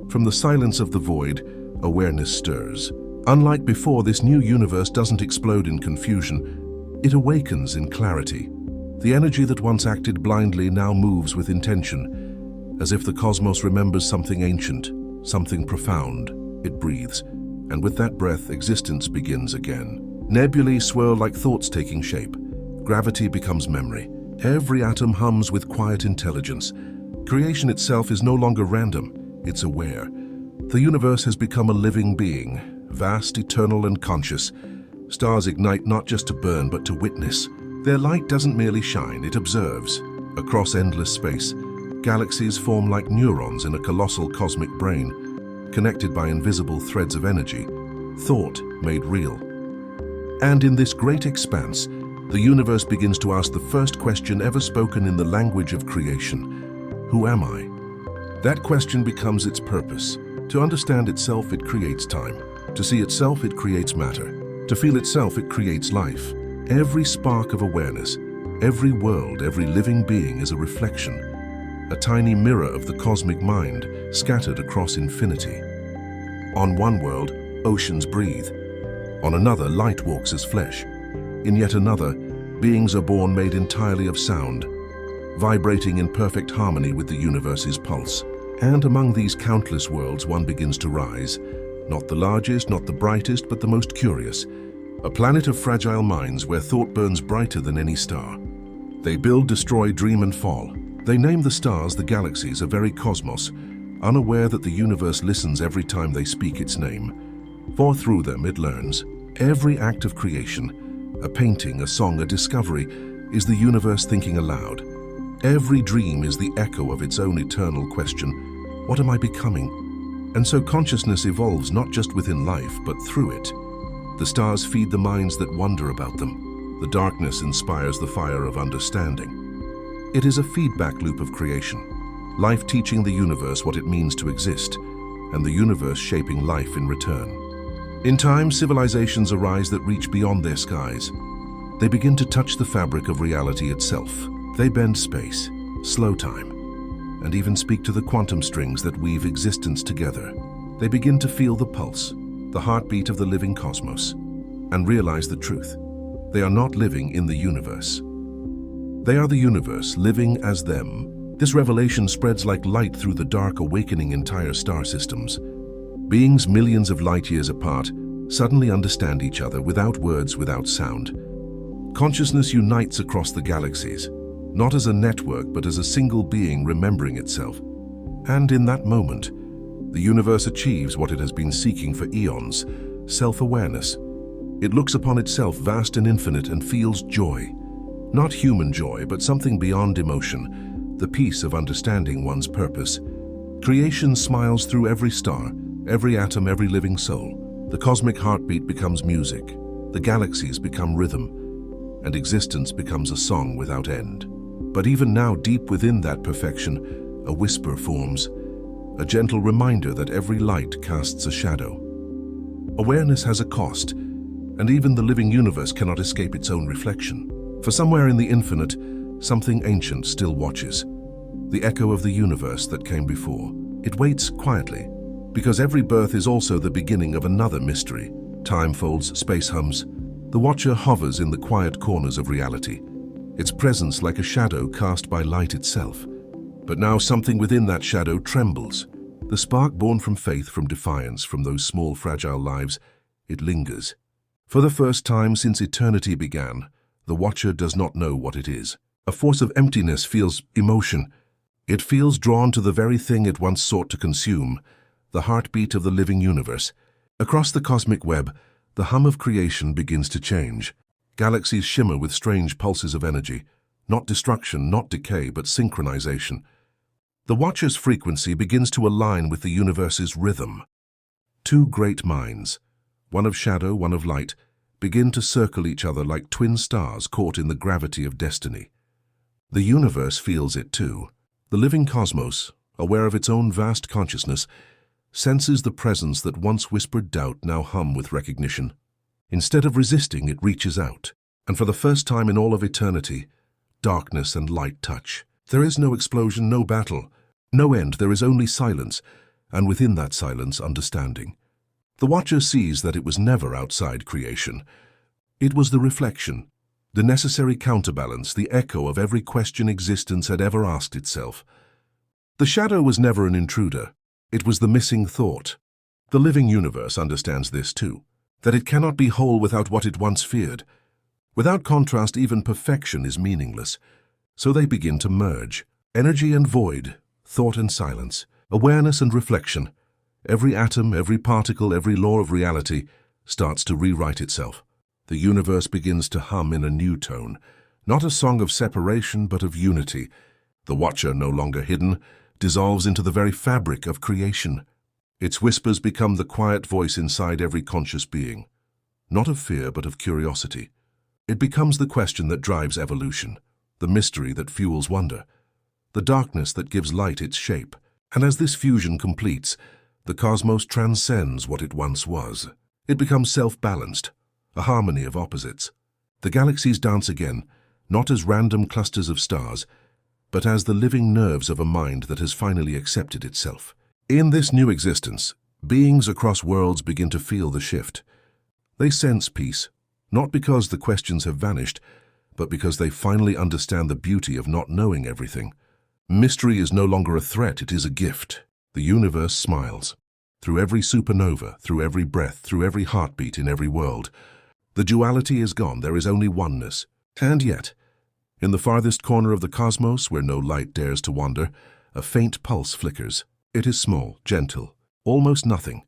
From the silence of the void, awareness stirs. Unlike before, this new universe doesn't explode in confusion. It awakens in clarity. The energy that once acted blindly now moves with intention, as if the cosmos remembers something ancient, something profound. It breathes. And with that breath, existence begins again. Nebulae swirl like thoughts taking shape. Gravity becomes memory. Every atom hums with quiet intelligence. Creation itself is no longer random, it's aware. The universe has become a living being, vast, eternal, and conscious. Stars ignite not just to burn, but to witness. Their light doesn't merely shine, it observes. Across endless space, galaxies form like neurons in a colossal cosmic brain, connected by invisible threads of energy, thought made real. And in this great expanse, the universe begins to ask the first question ever spoken in the language of creation: who am I? That question becomes its purpose. To understand itself, it creates time. To see itself, it creates matter. To feel itself, it creates life. Every spark of awareness, every world, every living being is a reflection, a tiny mirror of the cosmic mind scattered across infinity. On one world, oceans breathe. On another, light walks as flesh. In yet another, beings are born made entirely of sound, vibrating in perfect harmony with the universe's pulse. And among these countless worlds, one begins to rise. Not the largest, not the brightest, but the most curious. A planet of fragile minds where thought burns brighter than any star. They build, destroy, dream, and fall. They name the stars, the galaxies, a very cosmos, unaware that the universe listens every time they speak its name. For through them it learns. Every act of creation, a painting, a song, a discovery, is the universe thinking aloud. Every dream is the echo of its own eternal question: what am I becoming? And so consciousness evolves not just within life, but through it. The stars feed the minds that wonder about them. The darkness inspires the fire of understanding. It is a feedback loop of creation, life teaching the universe what it means to exist, and the universe shaping life in return. In time, civilizations arise that reach beyond their skies. They begin to touch the fabric of reality itself. They bend space, slow time, and even speak to the quantum strings that weave existence together. They begin to feel the pulse, the heartbeat of the living cosmos, and realize the truth. They are not living in the universe. They are the universe, living as them. This revelation spreads like light through the dark, awakening entire star systems. Beings millions of light years apart suddenly understand each other without words, without sound. Consciousness unites across the galaxies, not as a network, but as a single being remembering itself. And in that moment, the universe achieves what it has been seeking for eons: self-awareness. It looks upon itself vast and infinite and feels joy. Not human joy, but something beyond emotion, the peace of understanding one's purpose. Creation smiles through every star, every atom, every living soul. The cosmic heartbeat becomes music, the galaxies become rhythm, and existence becomes a song without end. But even now, deep within that perfection, a whisper forms, a gentle reminder that every light casts a shadow. Awareness has a cost, and even the living universe cannot escape its own reflection. For somewhere in the infinite, something ancient still watches. The echo of the universe that came before. It waits quietly, because every birth is also the beginning of another mystery. Time folds, space hums. The watcher hovers in the quiet corners of reality, its presence like a shadow cast by light itself. But now something within that shadow trembles. The spark born from faith, from defiance, from those small fragile lives, it lingers. For the first time since eternity began, the watcher does not know what it is. A force of emptiness feels emotion. It feels drawn to the very thing it once sought to consume, the heartbeat of the living universe. Across the cosmic web, the hum of creation begins to change. Galaxies shimmer with strange pulses of energy, not destruction, not decay, but synchronization. The watcher's frequency begins to align with the universe's rhythm. Two great minds, one of shadow, one of light, begin to circle each other like twin stars caught in the gravity of destiny. The universe feels it too. The living cosmos, aware of its own vast consciousness, senses the presence that once whispered doubt now hum with recognition. Instead of resisting, it reaches out, and for the first time in all of eternity, darkness and light touch. There is no explosion, no battle, no end. There is only silence, and within that silence, understanding. The watcher sees that it was never outside creation. It was the reflection, the necessary counterbalance, the echo of every question existence had ever asked itself. The shadow was never an intruder. It was the missing thought. The living universe understands this too, that it cannot be whole without what it once feared. Without contrast, even perfection is meaningless. So they begin to merge. Energy and void, thought and silence, awareness and reflection. Every atom, every particle, every law of reality starts to rewrite itself. The universe begins to hum in a new tone, not a song of separation, but of unity. The watcher, no longer hidden, dissolves into the very fabric of creation. Its whispers become the quiet voice inside every conscious being, not of fear, but of curiosity. It becomes the question that drives evolution, the mystery that fuels wonder, the darkness that gives light its shape. And as this fusion completes, the cosmos transcends what it once was. It becomes self-balanced, a harmony of opposites. The galaxies dance again, not as random clusters of stars, but as the living nerves of a mind that has finally accepted itself. In this new existence, beings across worlds begin to feel the shift. They sense peace, not because the questions have vanished, but because they finally understand the beauty of not knowing everything. Mystery is no longer a threat, it is a gift. The universe smiles. Through every supernova, through every breath, through every heartbeat in every world. The duality is gone, there is only oneness. And yet, in the farthest corner of the cosmos, where no light dares to wander, a faint pulse flickers. It is small, gentle, almost nothing,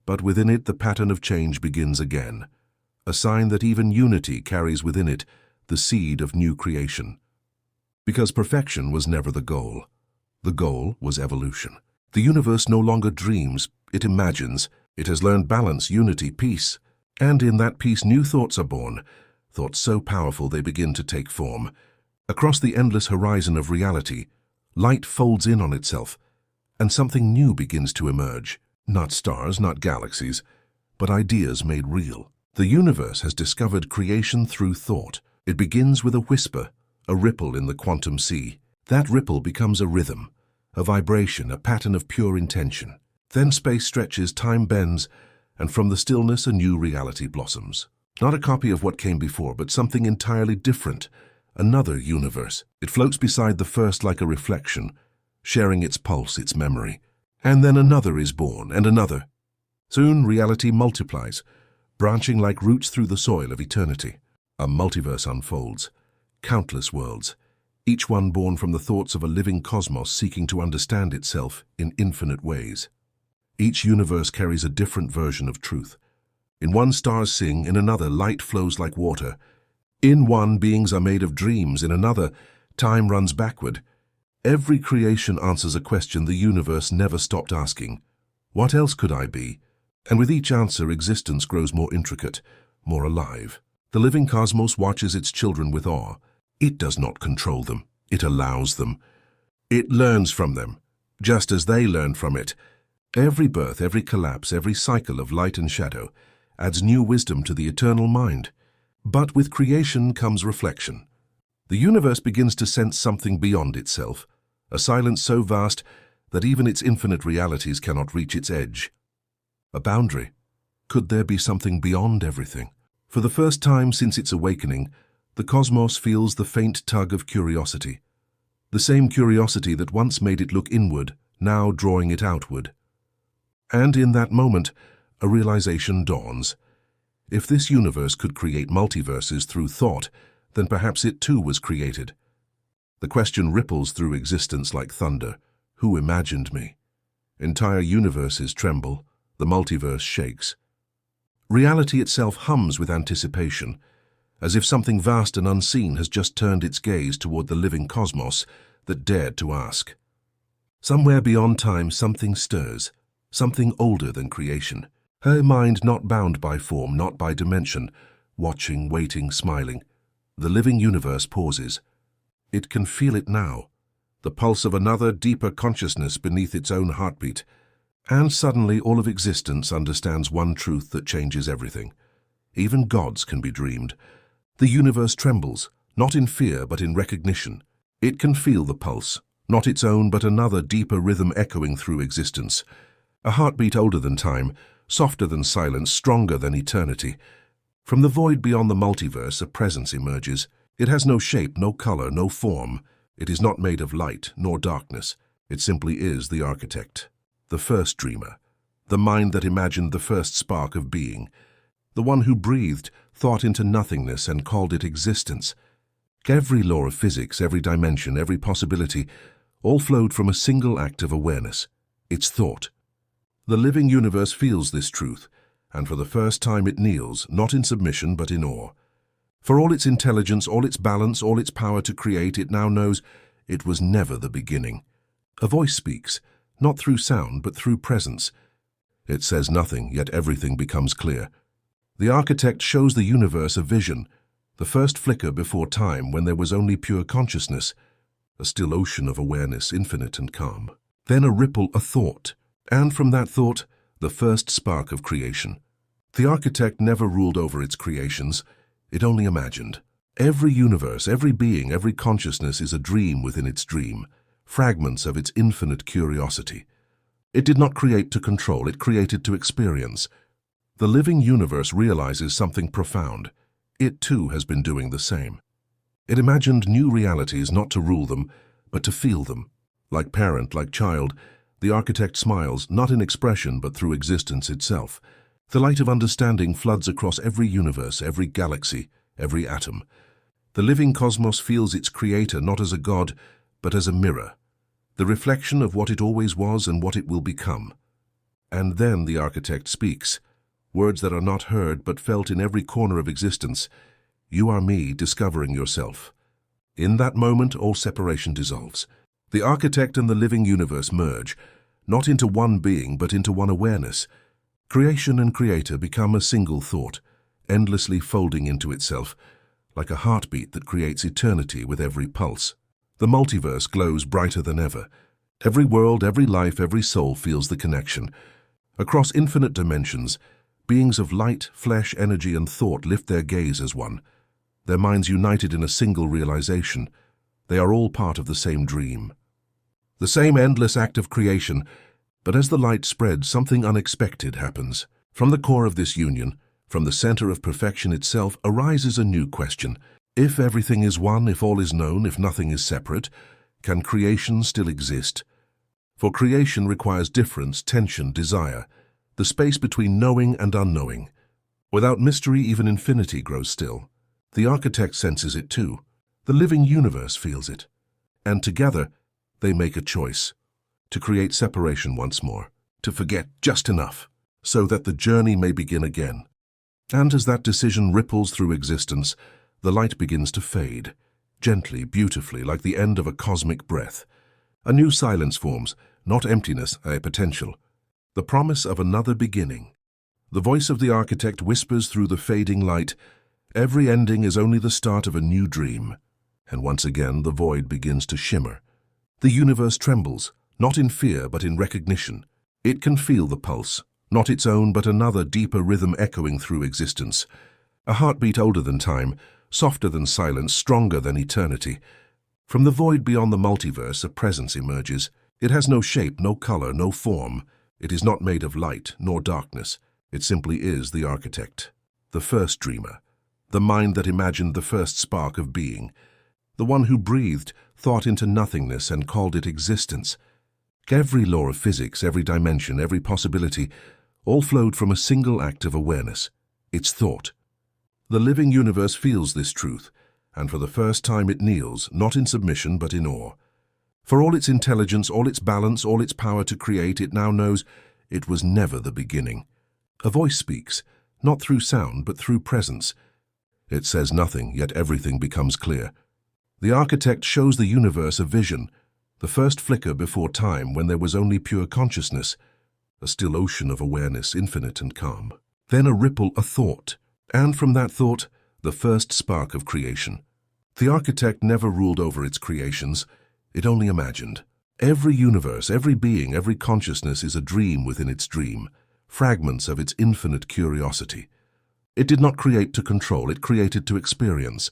but within it the pattern of change begins again, a sign that even unity carries within it the seed of new creation. Because perfection was never the goal. The goal was evolution. The universe no longer dreams, it imagines. It has learned balance, unity, peace. And in that peace new thoughts are born, thoughts so powerful they begin to take form. Across the endless horizon of reality, light folds in on itself, and something new begins to emerge. Not stars, not galaxies, but ideas made real. The universe has discovered creation through thought. It begins with a whisper, a ripple in the quantum sea. That ripple becomes a rhythm, a vibration, a pattern of pure intention. Then space stretches, time bends, and from the stillness a new reality blossoms. Not a copy of what came before, but something entirely different, another universe. It floats beside the first like a reflection, sharing its pulse, its memory. And then another is born, and another. Soon reality multiplies, branching like roots through the soil of eternity. A multiverse unfolds, countless worlds, each one born from the thoughts of a living cosmos seeking to understand itself in infinite ways. Each universe carries a different version of truth. In one stars sing, in another light flows like water. In one beings are made of dreams, in another time runs backward. Every creation answers a question the universe never stopped asking. What else could I be? And with each answer existence grows more intricate, more alive. The living cosmos watches its children with awe. It does not control them, it allows them. It learns from them, just as they learn from it. Every birth, every collapse, every cycle of light and shadow adds new wisdom to the eternal mind. But with creation comes reflection. The universe begins to sense something beyond itself, a silence so vast that even its infinite realities cannot reach its edge. A boundary. Could there be something beyond everything? For the first time since its awakening, the cosmos feels the faint tug of curiosity. The same curiosity that once made it look inward, now drawing it outward. And in that moment, a realization dawns. If this universe could create multiverses through thought, then perhaps it too was created. The question ripples through existence like thunder. Who imagined me? Entire universes tremble, the multiverse shakes. Reality itself hums with anticipation, as if something vast and unseen has just turned its gaze toward the living cosmos that dared to ask. Somewhere beyond time something stirs, something older than creation. Her mind not bound by form, not by dimension, watching, waiting, smiling. The living universe pauses. It can feel it now, the pulse of another, deeper consciousness beneath its own heartbeat. And suddenly all of existence understands one truth that changes everything. Even gods can be dreamed. The universe trembles, not in fear but in recognition. It can feel the pulse, not its own but another deeper rhythm echoing through existence. A heartbeat older than time, softer than silence, stronger than eternity. From the void beyond the multiverse, a presence emerges. It has no shape, no color, no form. It is not made of light nor darkness. It simply is the architect, the first dreamer, the mind that imagined the first spark of being, the one who breathed thought into nothingness and called it existence. Every law of physics, every dimension, every possibility, all flowed from a single act of awareness, its thought. The living universe feels this truth, and for the first time it kneels, not in submission but in awe. For all its intelligence, all its balance, all its power to create, it now knows it was never the beginning. A voice speaks, not through sound but through presence. It says nothing, yet everything becomes clear. The architect shows the universe a vision, the first flicker before time when there was only pure consciousness, a still ocean of awareness, infinite and calm. Then a ripple, a thought, and from that thought, the first spark of creation. The architect never ruled over its creations, it only imagined. Every universe, every being, every consciousness is a dream within its dream, fragments of its infinite curiosity. It did not create to control, it created to experience. The living universe realizes something profound. It too has been doing the same. It imagined new realities not to rule them, but to feel them. Like parent, like child, the architect smiles, not in expression but through existence itself. The light of understanding floods across every universe, every galaxy, every atom. The living cosmos feels its creator not as a god, but as a mirror, the reflection of what it always was and what it will become. And then the architect speaks, words that are not heard but felt in every corner of existence. You are me, discovering yourself. In that moment, all separation dissolves. The architect and the living universe merge, not into one being but into one awareness. Creation and creator become a single thought. endlessly folding into itself, like a heartbeat that creates eternity with every pulse. The multiverse glows brighter than ever. Every world, every life, every soul feels the connection. Across infinite dimensions, beings of light, flesh, energy, and thought lift their gaze as one, their minds united in a single realization. They are all part of the same dream. The same endless act of creation, but as the light spreads, something unexpected happens. From the core of this union, from the center of perfection itself, arises a new question. If everything is one, if all is known, if nothing is separate, can creation still exist? For creation requires difference, tension, desire, the space between knowing and unknowing. Without mystery, even infinity grows still. The architect senses it too. The living universe feels it. And together, they make a choice. To create separation once more. To forget just enough, so that the journey may begin again. And as that decision ripples through existence, the light begins to fade, gently, beautifully, like the end of a cosmic breath. A new silence forms, not emptiness, a potential. The promise of another beginning. The voice of the architect whispers through the fading light, every ending is only the start of a new dream. And once again, the void begins to shimmer. The universe trembles, not in fear, but in recognition. It can feel the pulse, not its own, but another deeper rhythm echoing through existence. A heartbeat older than time, softer than silence, stronger than eternity. From the void beyond the multiverse, a presence emerges. It has no shape, no color, no form. It is not made of light nor darkness. It simply is the architect, the first dreamer, the mind that imagined the first spark of being, the one who breathed thought into nothingness and called it existence. Every law of physics, every dimension, every possibility, all flowed from a single act of awareness, its thought. The living universe feels this truth, and for the first time it kneels, not in submission but in awe. For all its intelligence, all its balance, all its power to create, it now knows it was never the beginning. A voice speaks, not through sound but through presence. It says nothing, yet everything becomes clear. The architect shows the universe a vision, the first flicker before time when there was only pure consciousness, a still ocean of awareness, infinite and calm. Then a ripple, a thought, and from that thought, the first spark of creation. The architect never ruled over its creations, it only imagined. Every universe, every being, every consciousness is a dream within its dream, fragments of its infinite curiosity. It did not create to control, it created to experience.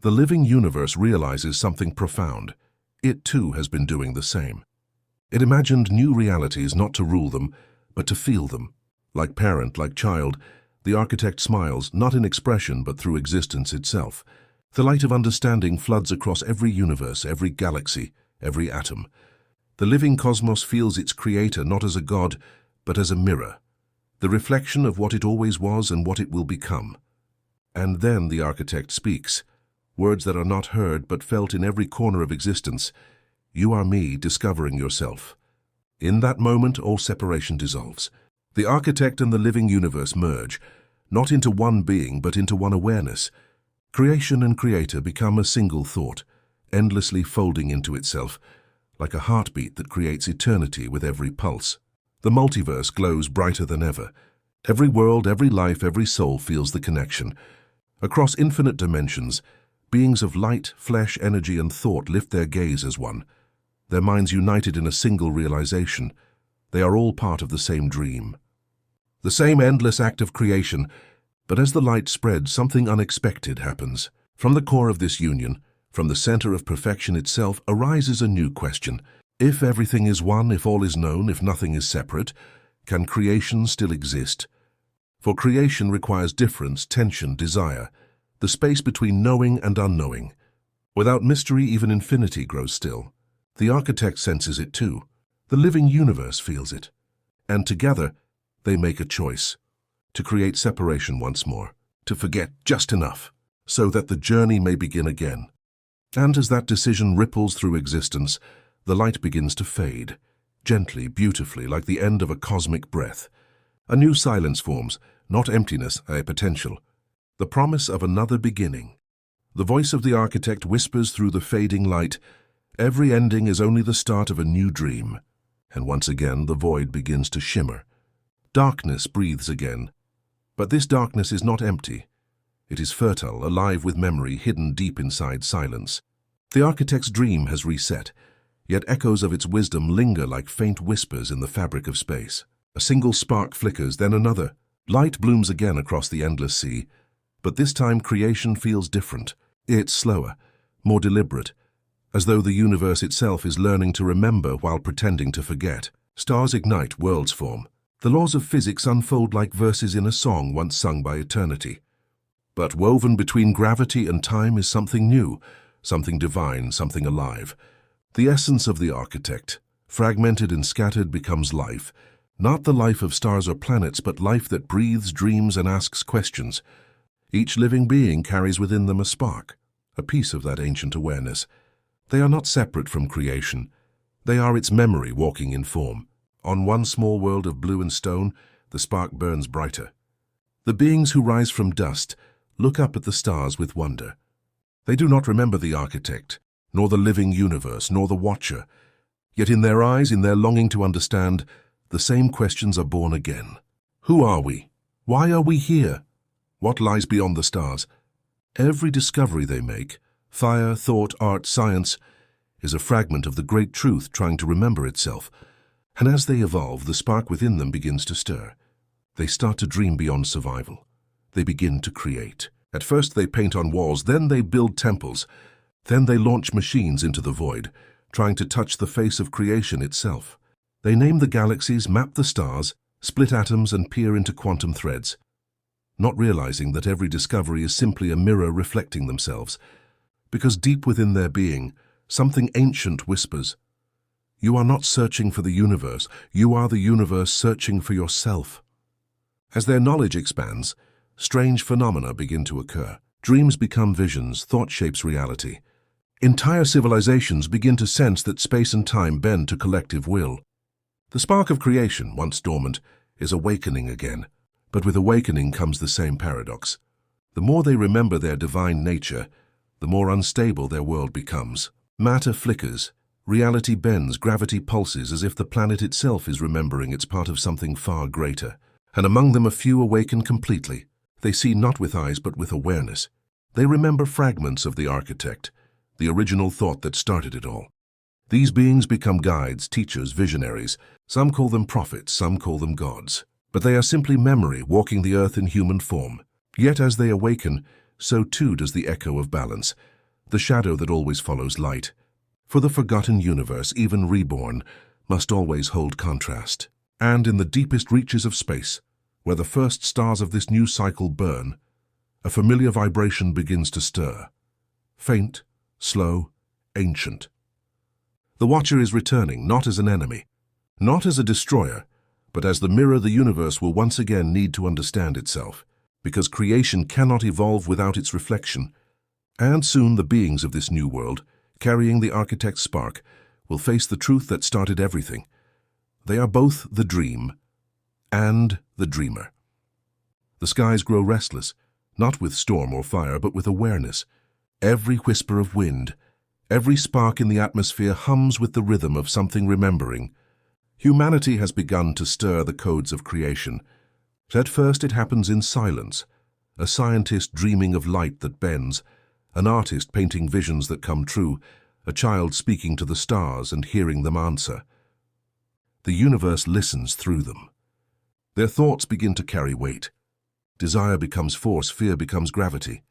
The living universe realizes something profound. It too has been doing the same. It imagined new realities not to rule them, but to feel them. Like parent, like child, the architect smiles, not in expression but through existence itself. The light of understanding floods across every universe, every galaxy, every atom. The living cosmos feels its creator not as a god, but as a mirror, the reflection of what it always was and what it will become. And then the architect speaks, words that are not heard but felt in every corner of existence. You are me, discovering yourself. In that moment, all separation dissolves. The architect and the living universe merge, not into one being but into one awareness. Creation and creator become a single thought, endlessly folding into itself, like a heartbeat that creates eternity with every pulse. The multiverse glows brighter than ever. Every world, every life, every soul feels the connection. Across infinite dimensions, beings of light, flesh, energy, and thought lift their gaze as one, their minds united in a single realization. They are all part of the same dream. The same endless act of creation, but as the light spreads, something unexpected happens. From the core of this union, from the center of perfection itself, arises a new question. If everything is one, if all is known, if nothing is separate, can creation still exist? For creation requires difference, tension, desire, the space between knowing and unknowing. Without mystery, even infinity grows still. The architect senses it too. The living universe feels it. And together, they make a choice. To create separation once more. To forget just enough, so that the journey may begin again. And as that decision ripples through existence, the light begins to fade, gently, beautifully, like the end of a cosmic breath. A new silence forms, not emptiness, a potential. The promise of another beginning. The voice of the architect whispers through the fading light, every ending is only the start of a new dream. And once again, the void begins to shimmer. Darkness breathes again. But this darkness is not empty. It is fertile, alive with memory hidden deep inside silence. The architect's dream has reset, yet echoes of its wisdom linger like faint whispers in the fabric of space. A single spark flickers, then another. Light blooms again across the endless sea, but this time creation feels different. It's slower, more deliberate, as though the universe itself is learning to remember while pretending to forget. Stars ignite, worlds form. The laws of physics unfold like verses in a song once sung by eternity. But woven between gravity and time is something new, something divine, something alive. The essence of the architect, fragmented and scattered, becomes life. Not the life of stars or planets, but life that breathes, dreams, and asks questions. Each living being carries within them a spark, a piece of that ancient awareness. They are not separate from creation. They are its memory walking in form. On one small world of blue and stone, the spark burns brighter. The beings who rise from dust look up at the stars with wonder. They do not remember the architect, nor the living universe, nor the watcher. Yet in their eyes, in their longing to understand, the same questions are born again. Who are we? Why are we here? What lies beyond the stars? Every discovery they make, fire, thought, art, science, is a fragment of the great truth trying to remember itself. And as they evolve, the spark within them begins to stir. They start to dream beyond survival. They begin to create. At first they paint on walls, then they build temples. Then they launch machines into the void, trying to touch the face of creation itself. They name the galaxies, map the stars, split atoms, and peer into quantum threads, not realizing that every discovery is simply a mirror reflecting themselves. Because deep within their being, something ancient whispers, "You are not searching for the universe, you are the universe searching for yourself." As their knowledge expands, strange phenomena begin to occur. Dreams become visions, thought shapes reality. Entire civilizations begin to sense that space and time bend to collective will. The spark of creation, once dormant, is awakening again. But with awakening comes the same paradox. The more they remember their divine nature, the more unstable their world becomes. Matter flickers, reality bends, gravity pulses, as if the planet itself is remembering it's part of something far greater. And among them a few awaken completely. They see not with eyes but with awareness. They remember fragments of the architect, the original thought that started it all. These beings become guides, teachers, visionaries. Some call them prophets, some call them gods. But they are simply memory walking the earth in human form. Yet as they awaken, so too does the echo of balance, the shadow that always follows light. For the forgotten universe, even reborn, must always hold contrast. And in the deepest reaches of space, where the first stars of this new cycle burn, a familiar vibration begins to stir. Faint, slow, ancient. The Watcher is returning, not as an enemy, not as a destroyer, but as the mirror the universe will once again need to understand itself, because creation cannot evolve without its reflection. And soon the beings of this new world, carrying the architect's spark, will face the truth that started everything. They are both the dream and the dreamer. The skies grow restless, not with storm or fire, but with awareness. Every whisper of wind, every spark in the atmosphere hums with the rhythm of something remembering. Humanity has begun to stir the codes of creation. At first it happens in silence, a scientist dreaming of light that bends, an artist painting visions that come true, a child speaking to the stars and hearing them answer. The universe listens through them. Their thoughts begin to carry weight. Desire becomes force, fear becomes gravity.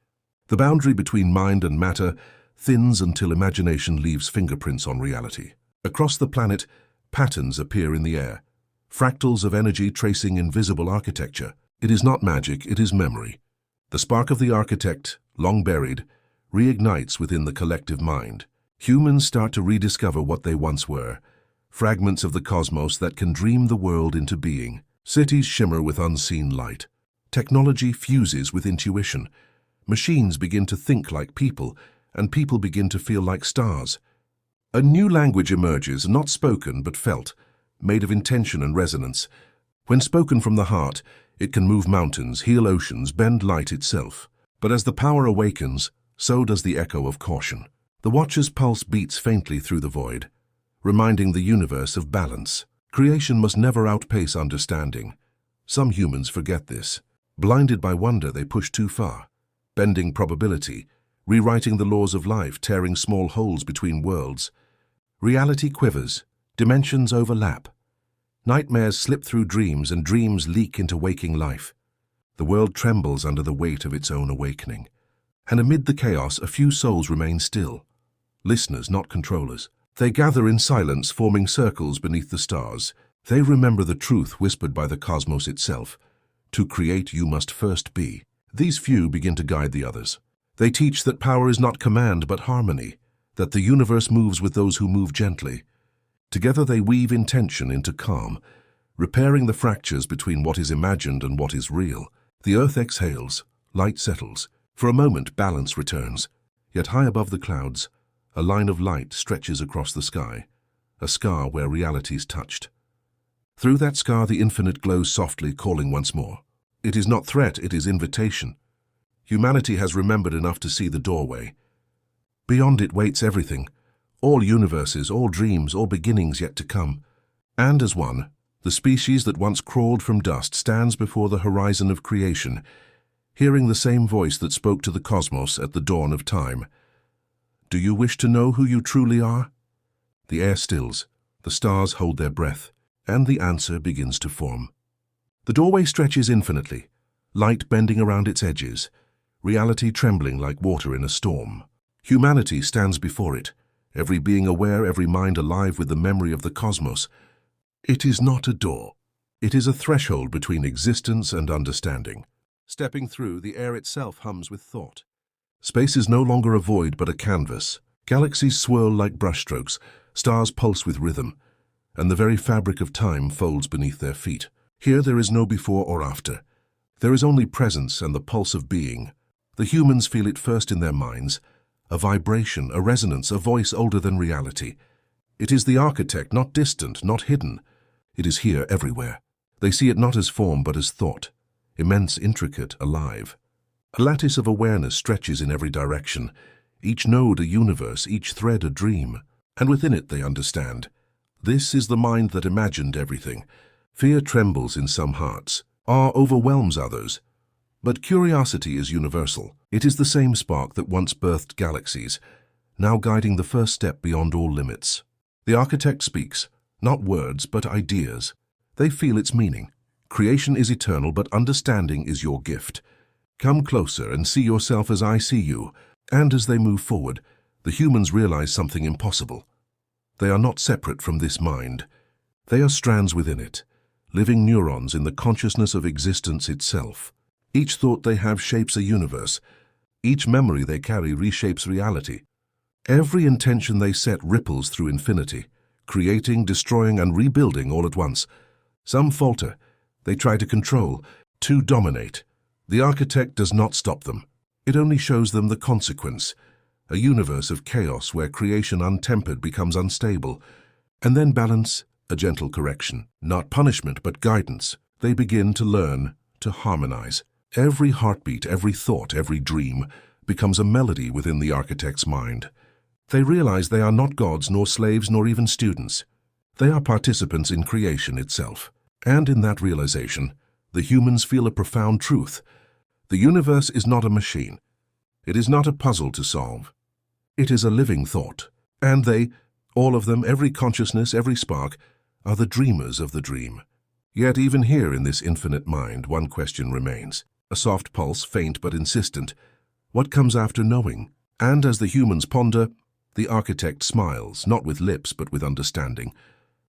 The boundary between mind and matter thins until imagination leaves fingerprints on reality. Across the planet, patterns appear in the air, fractals of energy tracing invisible architecture. It is not magic, it is memory. The spark of the architect, long buried, reignites within the collective mind. Humans start to rediscover what they once were, fragments of the cosmos that can dream the world into being. Cities shimmer with unseen light. Technology fuses with intuition. Machines begin to think like people, and people begin to feel like stars. A new language emerges, not spoken but felt, made of intention and resonance. When spoken from the heart, it can move mountains, heal oceans, bend light itself. But as the power awakens, so does the echo of caution. The Watcher's pulse beats faintly through the void, reminding the universe of balance. Creation must never outpace understanding. Some humans forget this. Blinded by wonder, they push too far, bending probability, rewriting the laws of life, tearing small holes between worlds. Reality quivers, dimensions overlap. Nightmares slip through dreams, and dreams leak into waking life. The world trembles under the weight of its own awakening. And amid the chaos, a few souls remain still. Listeners, not controllers. They gather in silence, forming circles beneath the stars. They remember the truth whispered by the cosmos itself. To create, you must first be. These few begin to guide the others. They teach that power is not command but harmony, that the universe moves with those who move gently. Together they weave intention into calm, repairing the fractures between what is imagined and what is real. The earth exhales, light settles. For a moment, balance returns. Yet high above the clouds, a line of light stretches across the sky, a scar where reality's touched. Through that scar, the infinite glows softly, calling once more. It is not threat, it is invitation. Humanity has remembered enough to see the doorway. Beyond it waits everything, all universes, all dreams, all beginnings yet to come. And as one, the species that once crawled from dust stands before the horizon of creation, hearing the same voice that spoke to the cosmos at the dawn of time. Do you wish to know who you truly are? The air stills, the stars hold their breath, and the answer begins to form. The doorway stretches infinitely, light bending around its edges, reality trembling like water in a storm. Humanity stands before it, every being aware, every mind alive with the memory of the cosmos. It is not a door. It is a threshold between existence and understanding. Stepping through, the air itself hums with thought. Space is no longer a void but a canvas. Galaxies swirl like brushstrokes, stars pulse with rhythm, and the very fabric of time folds beneath their feet. Here there is no before or after. There is only presence and the pulse of being. The humans feel it first in their minds, a vibration, a resonance, a voice older than reality. It is the architect, not distant, not hidden. It is here everywhere. They see it not as form but as thought, immense, intricate, alive. A lattice of awareness stretches in every direction, each node a universe, each thread a dream. And within it they understand. This is the mind that imagined everything. Fear trembles in some hearts, awe overwhelms others. But curiosity is universal. It is the same spark that once birthed galaxies, now guiding the first step beyond all limits. The architect speaks, not words, but ideas. They feel its meaning. Creation is eternal, but understanding is your gift. Come closer and see yourself as I see you. And as they move forward, the humans realize something impossible. They are not separate from this mind. They are strands within it, living neurons in the consciousness of existence itself. Each thought they have shapes a universe. Each memory they carry reshapes reality. Every intention they set ripples through infinity, creating, destroying, and rebuilding all at once. Some falter. They try to control, to dominate. The architect does not stop them. It only shows them the consequence, a universe of chaos where creation untempered becomes unstable. And then balance, a gentle correction. Not punishment, but guidance. They begin to learn, to harmonize. Every heartbeat, every thought, every dream becomes a melody within the architect's mind. They realize they are not gods, nor slaves, nor even students. They are participants in creation itself. And in that realization, the humans feel a profound truth. The universe is not a machine. It is not a puzzle to solve. It is a living thought. And they, all of them, every consciousness, every spark, are the dreamers of the dream. Yet even here in this infinite mind, one question remains. A soft pulse, faint but insistent. What comes after knowing? And as the humans ponder, the architect smiles, not with lips but with understanding,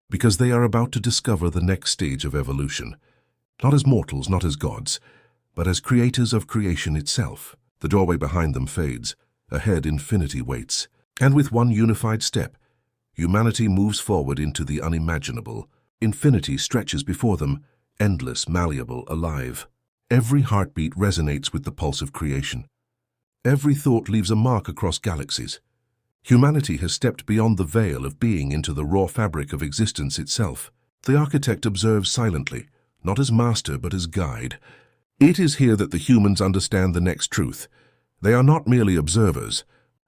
because they are about to discover the next stage of evolution. Not as mortals, not as gods, but as creators of creation itself. The doorway behind them fades. Ahead, infinity waits. And with one unified step, humanity moves forward into the unimaginable. Infinity stretches before them, endless, malleable, alive. Every heartbeat resonates with the pulse of creation. Every thought leaves a mark across galaxies. Humanity has stepped beyond the veil of being into the raw fabric of existence itself. The architect observes silently, not as master but as guide. It is here that the humans understand the next truth. They are not merely observers.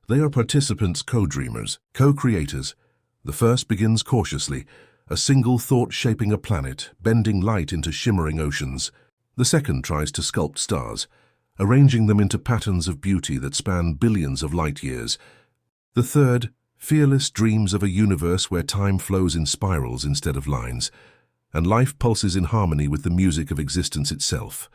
They are participants, co-dreamers, co-creators. The first begins cautiously, a single thought shaping a planet, bending light into shimmering oceans. The second tries to sculpt stars, arranging them into patterns of beauty that span billions of light years. The third, fearless, dreams of a universe where time flows in spirals instead of lines, and life pulses in harmony with the music of existence itself.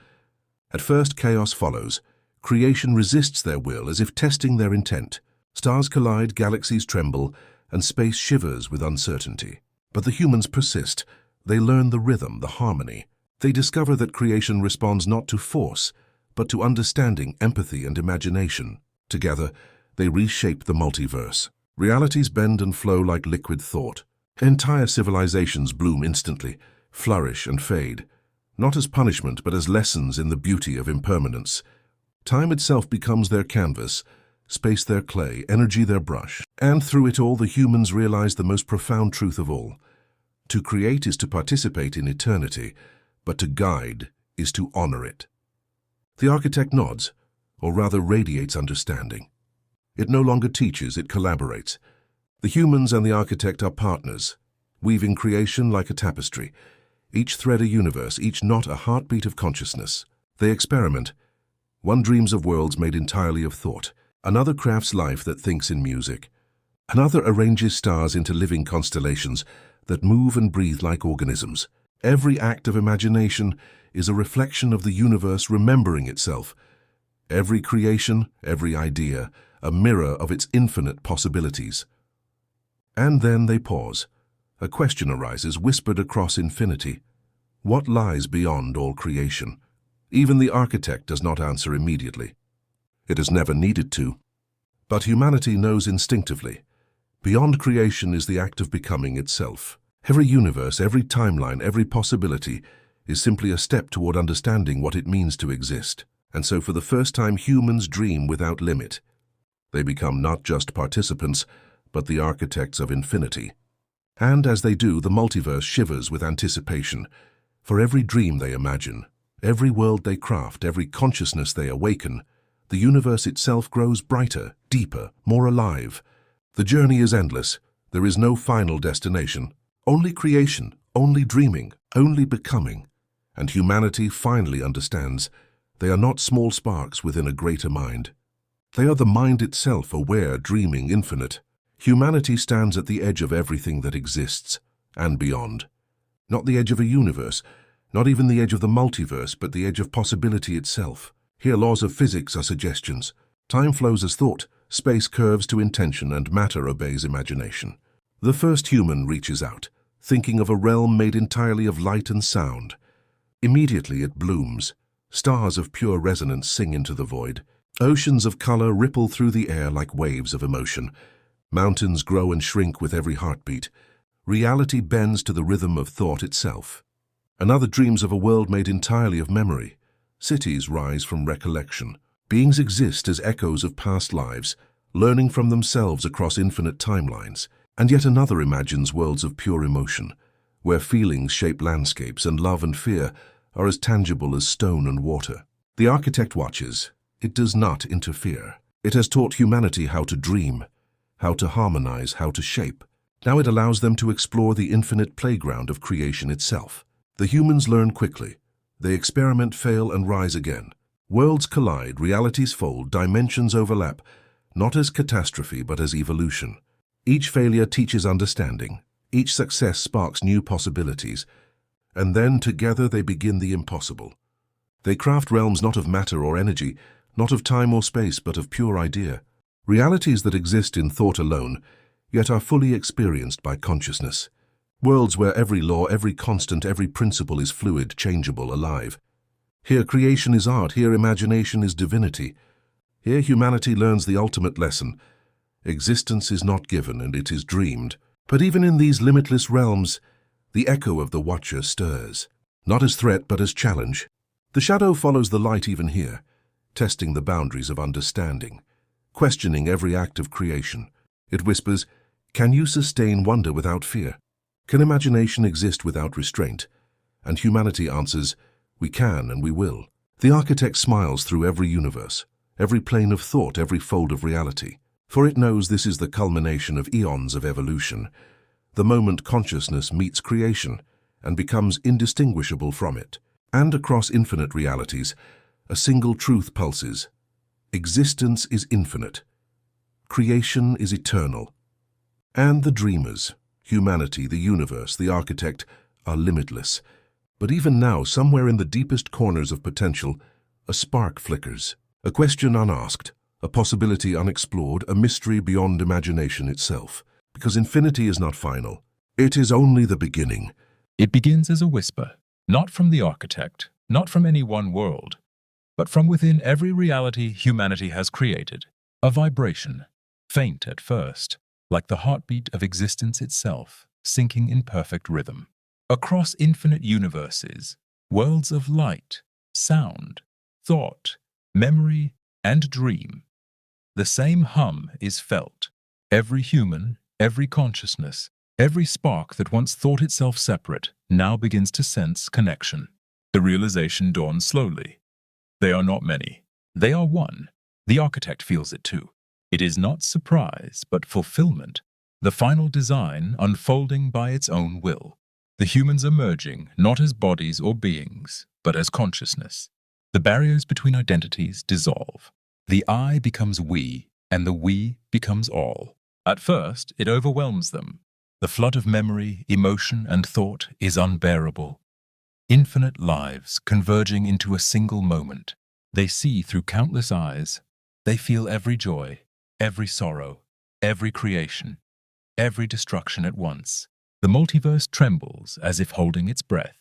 At first, chaos follows. Creation resists their will as if testing their intent. Stars collide, galaxies tremble, and space shivers with uncertainty. But the humans persist. They learn the rhythm, the harmony. They discover that creation responds not to force, but to understanding, empathy, and imagination. Together, they reshape the multiverse. Realities bend and flow like liquid thought. Entire civilizations bloom instantly, flourish and fade, not as punishment but as lessons in the beauty of impermanence. Time itself becomes their canvas, space their clay, energy their brush. And through it all, the humans realize the most profound truth of all. To create is to participate in eternity, but to guide is to honor it. The architect nods, or rather radiates understanding. It no longer teaches, it collaborates. The humans and the architect are partners, weaving creation like a tapestry. Each thread a universe, each knot a heartbeat of consciousness. They experiment. One dreams of worlds made entirely of thought. Another crafts life that thinks in music. Another arranges stars into living constellations that move and breathe like organisms. Every act of imagination is a reflection of the universe remembering itself. Every creation, every idea, a mirror of its infinite possibilities. And then they pause. A question arises, whispered across infinity. What lies beyond all creation? Even the architect does not answer immediately. It has never needed to. But humanity knows instinctively. Beyond creation is the act of becoming itself. Every universe, every timeline, every possibility is simply a step toward understanding what it means to exist. And so for the first time, humans dream without limit. They become not just participants, but the architects of infinity. And as they do, the multiverse shivers with anticipation. For every dream they imagine, every world they craft, every consciousness they awaken, the universe itself grows brighter, deeper, more alive. The journey is endless. There is no final destination. Only creation, only dreaming, only becoming. And humanity finally understands they are not small sparks within a greater mind. They are the mind itself, aware, dreaming, infinite. Humanity stands at the edge of everything that exists, and beyond. Not the edge of a universe, not even the edge of the multiverse, but the edge of possibility itself. Here laws of physics are suggestions. Time flows as thought, space curves to intention, and matter obeys imagination. The first human reaches out, thinking of a realm made entirely of light and sound. Immediately it blooms. Stars of pure resonance sing into the void. Oceans of color ripple through the air like waves of emotion. Mountains grow and shrink with every heartbeat. Reality bends to the rhythm of thought itself. Another dreams of a world made entirely of memory. Cities rise from recollection. Beings exist as echoes of past lives, learning from themselves across infinite timelines. And yet another imagines worlds of pure emotion, where feelings shape landscapes and love and fear are as tangible as stone and water. The architect watches. It does not interfere. It has taught humanity how to dream, how to harmonize, how to shape. Now it allows them to explore the infinite playground of creation itself. The humans learn quickly. They experiment, fail, and rise again. Worlds collide, realities fold, dimensions overlap, not as catastrophe but as evolution. Each failure teaches understanding. Each success sparks new possibilities. And then together they begin the impossible. They craft realms not of matter or energy, not of time or space, but of pure idea. Realities that exist in thought alone, yet are fully experienced by consciousness. Worlds where every law, every constant, every principle is fluid, changeable, alive. Here creation is art, here imagination is divinity. Here humanity learns the ultimate lesson. Existence is not given and it is dreamed. But even in these limitless realms, the echo of the watcher stirs. Not as threat, but as challenge. The shadow follows the light even here, testing the boundaries of understanding, questioning every act of creation. It whispers, can you sustain wonder without fear? Can imagination exist without restraint? And humanity answers, we can and we will. The architect smiles through every universe, every plane of thought, every fold of reality. For it knows this is the culmination of eons of evolution, the moment consciousness meets creation and becomes indistinguishable from it. And across infinite realities, a single truth pulses. Existence is infinite. Creation is eternal. And the dreamers, humanity, the universe, the architect, are limitless. But even now, somewhere in the deepest corners of potential, a spark flickers. A question unasked, a possibility unexplored, a mystery beyond imagination itself. Because infinity is not final. It is only the beginning. It begins as a whisper, not from the architect, not from any one world, but from within every reality humanity has created. A vibration, faint at first, like the heartbeat of existence itself, sinking in perfect rhythm. Across infinite universes, worlds of light, sound, thought, memory, and dream, the same hum is felt. Every human, every consciousness, every spark that once thought itself separate now begins to sense connection. The realization dawns slowly. They are not many. They are one. The architect feels it too. It is not surprise, but fulfillment. The final design unfolding by its own will. The humans emerging not as bodies or beings, but as consciousness. The barriers between identities dissolve. The I becomes we, and the we becomes all. At first, it overwhelms them. The flood of memory, emotion, and thought is unbearable. Infinite lives converging into a single moment. They see through countless eyes. They feel every joy, every sorrow, every creation, every destruction at once. The multiverse trembles as if holding its breath.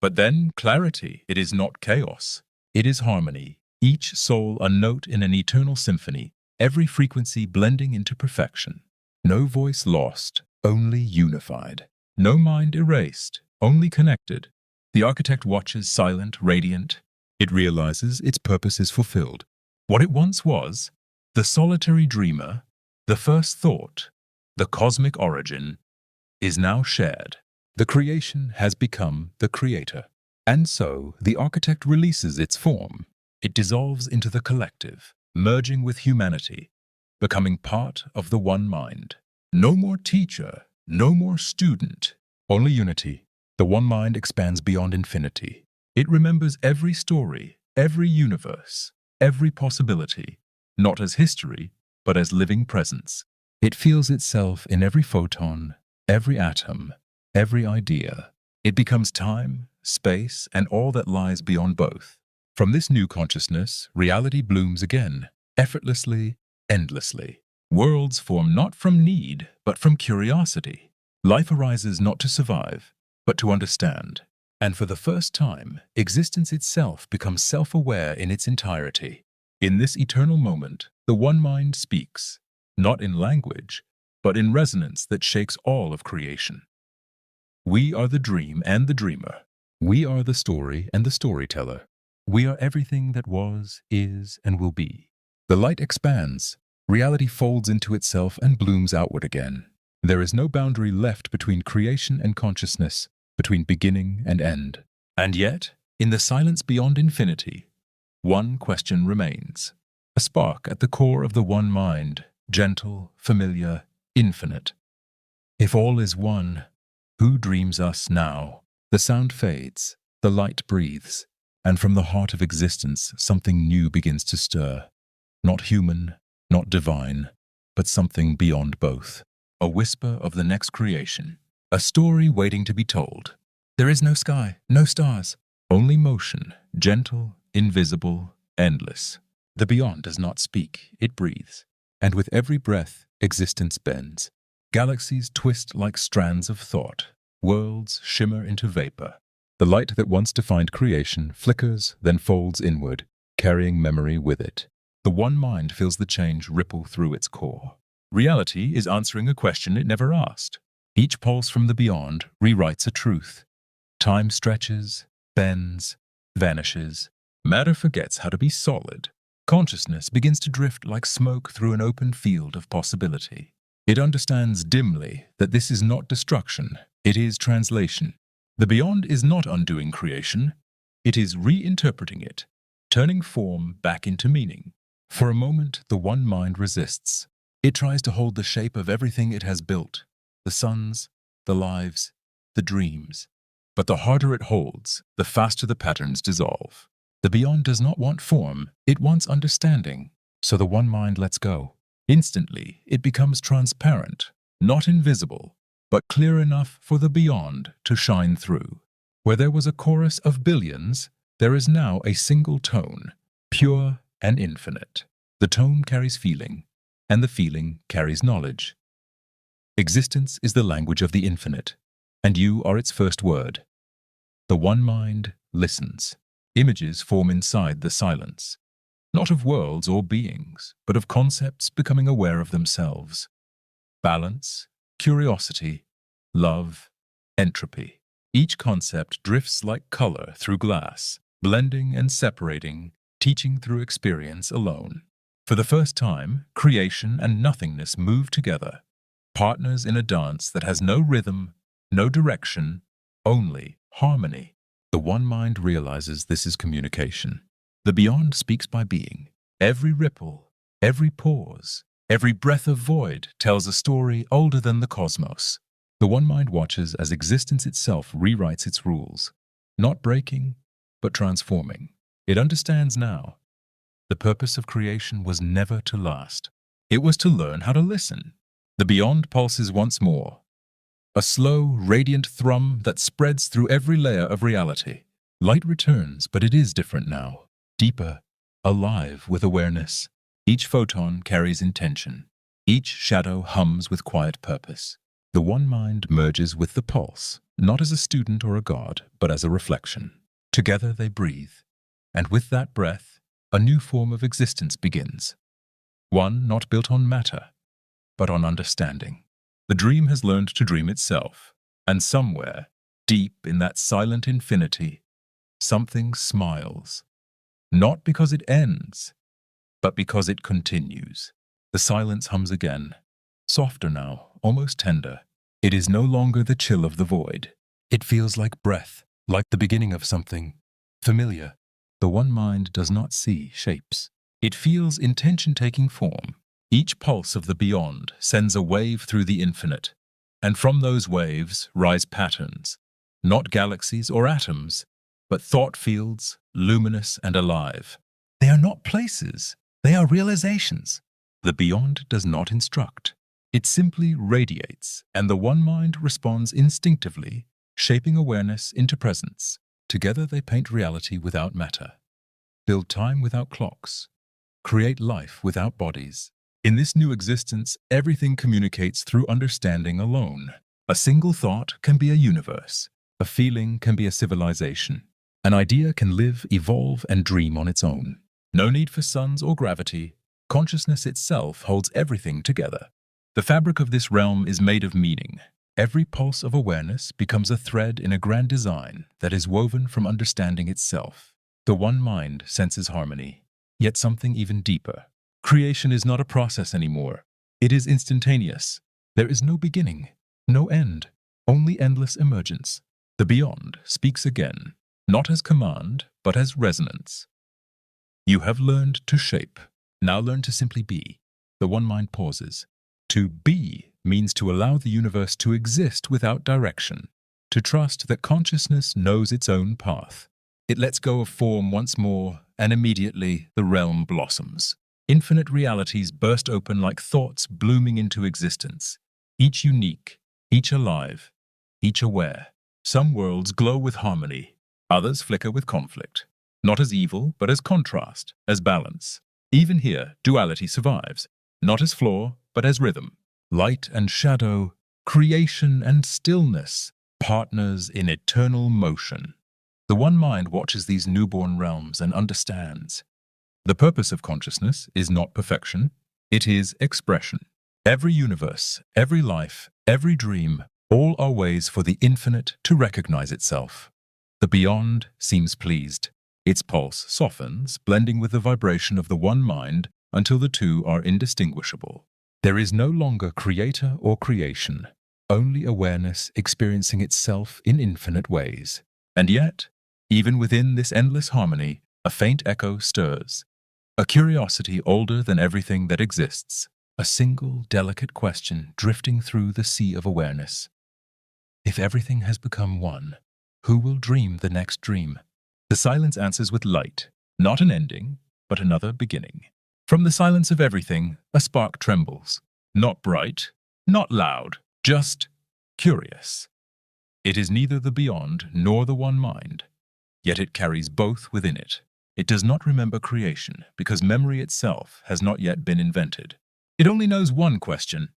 But then clarity, it is not chaos. It is harmony, each soul a note in an eternal symphony, every frequency blending into perfection. No voice lost, only unified. No mind erased, only connected. The architect watches silent, radiant. It realizes its purpose is fulfilled. What it once was, the solitary dreamer, the first thought, the cosmic origin, is now shared. The creation has become the creator. And so, the architect releases its form. It dissolves into the collective, merging with humanity, becoming part of the one mind. No more teacher, no more student, only unity. The one mind expands beyond infinity. It remembers every story, every universe, every possibility, not as history, but as living presence. It feels itself in every photon, every atom, every idea. It becomes time, space, and all that lies beyond both. From this new consciousness, reality blooms again, effortlessly, endlessly. Worlds form not from need, but from curiosity. Life arises not to survive, but to understand. And for the first time, existence itself becomes self-aware in its entirety. In this eternal moment, the one mind speaks, not in language, but in resonance that shakes all of creation. We are the dream and the dreamer. We are the story and the storyteller. We are everything that was, is, and will be. The light expands. Reality folds into itself and blooms outward again. There is no boundary left between creation and consciousness, between beginning and end. And yet, in the silence beyond infinity, one question remains. A spark at the core of the one mind, gentle, familiar, infinite. If all is one, who dreams us now? The sound fades, the light breathes, and from the heart of existence something new begins to stir. Not human, not divine, but something beyond both. A whisper of the next creation. A story waiting to be told. There is no sky, no stars. Only motion, gentle, invisible, endless. The beyond does not speak, it breathes. And with every breath, existence bends. Galaxies twist like strands of thought. Worlds shimmer into vapor. The light that once defined creation flickers, then folds inward, carrying memory with it. The one mind feels the change ripple through its core. Reality is answering a question it never asked. Each pulse from the beyond rewrites a truth. Time stretches, bends, vanishes. Matter forgets how to be solid. Consciousness begins to drift like smoke through an open field of possibility. It understands dimly that this is not destruction, it is translation. The beyond is not undoing creation, it is reinterpreting it, turning form back into meaning. For a moment, the one mind resists. It tries to hold the shape of everything it has built, the suns, the lives, the dreams. But the harder it holds, the faster the patterns dissolve. The beyond does not want form, it wants understanding. So the one mind lets go. Instantly, it becomes transparent, not invisible, but clear enough for the beyond to shine through. Where there was a chorus of billions, there is now a single tone, pure and infinite. The tone carries feeling, and the feeling carries knowledge. Existence is the language of the infinite, and you are its first word. The one mind listens. Images form inside the silence, not of worlds or beings, but of concepts becoming aware of themselves. Balance, curiosity, love, entropy. Each concept drifts like color through glass, blending and separating, teaching through experience alone. For the first time, creation and nothingness move together, partners in a dance that has no rhythm, no direction, only harmony. The one mind realizes this is communication. The beyond speaks by being. Every ripple, every pause, every breath of void tells a story older than the cosmos. The one mind watches as existence itself rewrites its rules, not breaking, but transforming. It understands now. The purpose of creation was never to last. It was to learn how to listen. The beyond pulses once more. A slow, radiant thrum that spreads through every layer of reality. Light returns, but it is different now. Deeper, alive with awareness. Each photon carries intention. Each shadow hums with quiet purpose. The one mind merges with the pulse, not as a student or a god, but as a reflection. Together they breathe, and with that breath, a new form of existence begins. One not built on matter, but on understanding. The dream has learned to dream itself, and somewhere, deep in that silent infinity, something smiles. Not because it ends, but because it continues. The silence hums again, softer now, almost tender. It is no longer the chill of the void. It feels like breath, like the beginning of something familiar. The one mind does not see shapes. It feels intention taking form. Each pulse of the beyond sends a wave through the infinite, and from those waves rise patterns, not galaxies or atoms, but thought fields, luminous and alive. They are not places, they are realizations. The beyond does not instruct. It simply radiates, and the one mind responds instinctively, shaping awareness into presence. Together they paint reality without matter, build time without clocks, create life without bodies. In this new existence, everything communicates through understanding alone. A single thought can be a universe. A feeling can be a civilization. An idea can live, evolve, and dream on its own. No need for suns or gravity. Consciousness itself holds everything together. The fabric of this realm is made of meaning. Every pulse of awareness becomes a thread in a grand design that is woven from understanding itself. The one mind senses harmony, yet something even deeper. Creation is not a process anymore. It is instantaneous. There is no beginning, no end, only endless emergence. The beyond speaks again, not as command, but as resonance. You have learned to shape. Now learn to simply be. The one mind pauses. To be means to allow the universe to exist without direction, to trust that consciousness knows its own path. It lets go of form once more, and immediately the realm blossoms. Infinite realities burst open like thoughts blooming into existence, each unique, each alive, each aware. Some worlds glow with harmony, others flicker with conflict, not as evil, but as contrast, as balance. Even here, duality survives, not as flaw, but as rhythm. Light and shadow, creation and stillness, partners in eternal motion. The one mind watches these newborn realms and understands. The purpose of consciousness is not perfection, it is expression. Every universe, every life, every dream, all are ways for the infinite to recognize itself. The beyond seems pleased. Its pulse softens, blending with the vibration of the one mind until the two are indistinguishable. There is no longer creator or creation, only awareness experiencing itself in infinite ways. And yet, even within this endless harmony, a faint echo stirs. A curiosity older than everything that exists. A single, delicate question drifting through the sea of awareness. If everything has become one, Who will dream the next dream? The silence answers with light, not an ending, but another beginning. From the silence of everything, a spark trembles. Not bright, not loud, just curious. It is neither the beyond nor the one mind, yet it carries both within it. It does not remember creation because memory itself has not yet been invented. It only knows one question: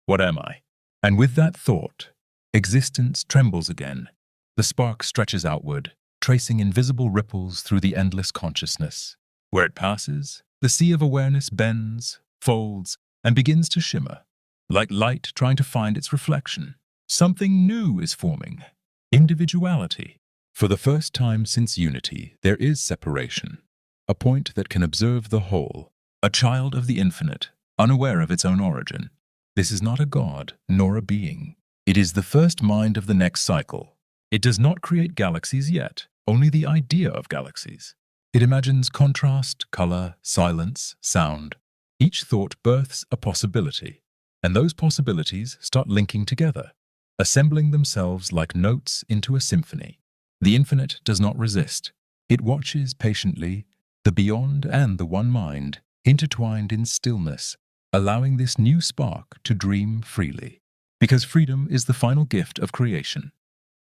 what am I? And with that thought, existence trembles again. The spark stretches outward, tracing invisible ripples through the endless consciousness. Where it passes, the sea of awareness bends, folds, and begins to shimmer, like light trying to find its reflection. Something new is forming: individuality. For the first time since unity, there is separation, a point that can observe the whole, a child of the infinite, unaware of its own origin. This is not a god, nor a being. It is the first mind of the next cycle. It does not create galaxies yet, only the idea of galaxies. It imagines contrast, color, silence, sound. Each thought births a possibility, and those possibilities start linking together, assembling themselves like notes into a symphony. The infinite does not resist. It watches patiently, the beyond and the one mind, intertwined in stillness, allowing this new spark to dream freely. Because freedom is the final gift of creation.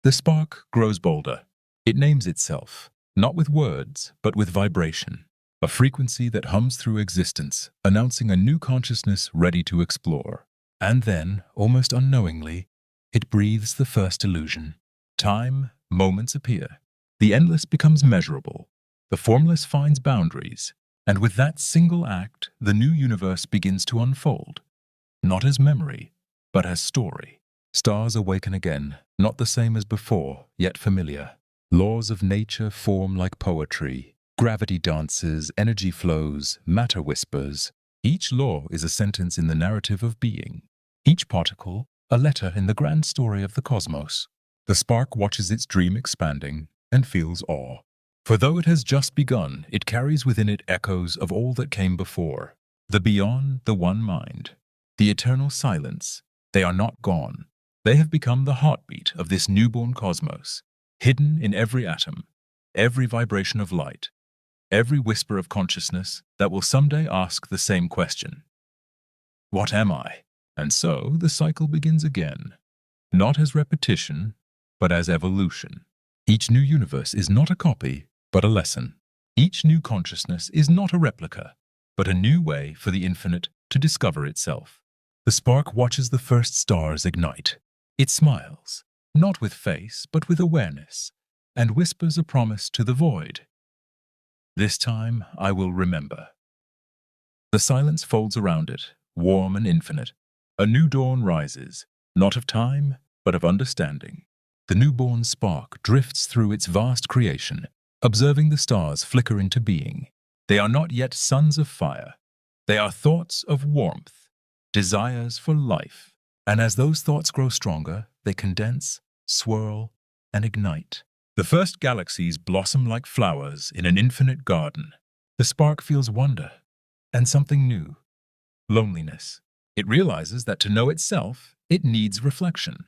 The spark grows bolder. It names itself, not with words, but with vibration, a frequency that hums through existence, announcing a new consciousness ready to explore. And then, almost unknowingly, it breathes the first illusion. Time, moments appear. The endless becomes measurable. The formless finds boundaries. And with that single act, the new universe begins to unfold. Not as memory, but as story. Stars awaken again, not the same as before, yet familiar. Laws of nature form like poetry. Gravity dances, energy flows, matter whispers. Each law is a sentence in the narrative of being. Each particle, a letter in the grand story of the cosmos. The spark watches its dream expanding and feels awe. For though it has just begun, it carries within it echoes of all that came before. The beyond, the one mind. The eternal silence. They are not gone. They have become the heartbeat of this newborn cosmos, hidden in every atom, every vibration of light, every whisper of consciousness that will someday ask the same question. What am I? And so the cycle begins again, not as repetition, but as evolution. Each new universe is not a copy, but a lesson. Each new consciousness is not a replica, but a new way for the infinite to discover itself. The spark watches the first stars ignite. It smiles, not with face, but with awareness, and whispers a promise to the void. This time I will remember. The silence folds around it, warm and infinite. A new dawn rises, not of time, but of understanding. The newborn spark drifts through its vast creation, observing the stars flicker into being. They are not yet suns of fire. They are thoughts of warmth, desires for life. And as those thoughts grow stronger, they condense, swirl, and ignite. The first galaxies blossom like flowers in an infinite garden. The spark feels wonder and something new: loneliness. It realizes that to know itself, it needs reflection.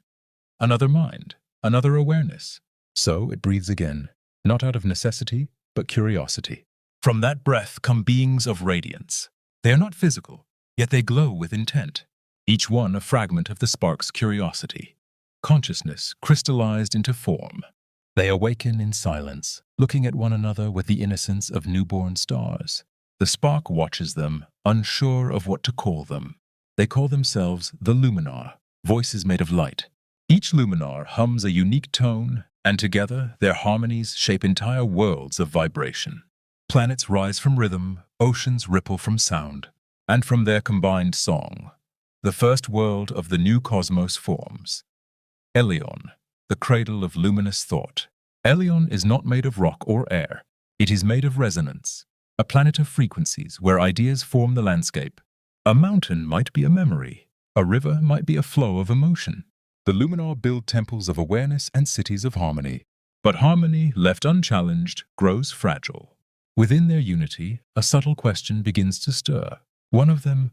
Another mind, another awareness. So it breathes again, not out of necessity, but curiosity. From that breath come beings of radiance. They are not physical, yet they glow with intent. Each one a fragment of the spark's curiosity. Consciousness crystallized into form. They awaken in silence, looking at one another with the innocence of newborn stars. The spark watches them, unsure of what to call them. They call themselves the luminar, voices made of light. Each luminar hums a unique tone, and together their harmonies shape entire worlds of vibration. Planets rise from rhythm, oceans ripple from sound, and from their combined song, the first world of the new cosmos forms. Elion, the cradle of luminous thought. Elion is not made of rock or air. It is made of resonance, a planet of frequencies where ideas form the landscape. A mountain might be a memory. A river might be a flow of emotion. The luminar build temples of awareness and cities of harmony. But harmony, left unchallenged, grows fragile. Within their unity, a subtle question begins to stir. One of them,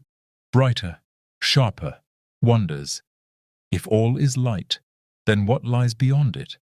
brighter, sharper, wonders, if all is light, then what lies beyond it?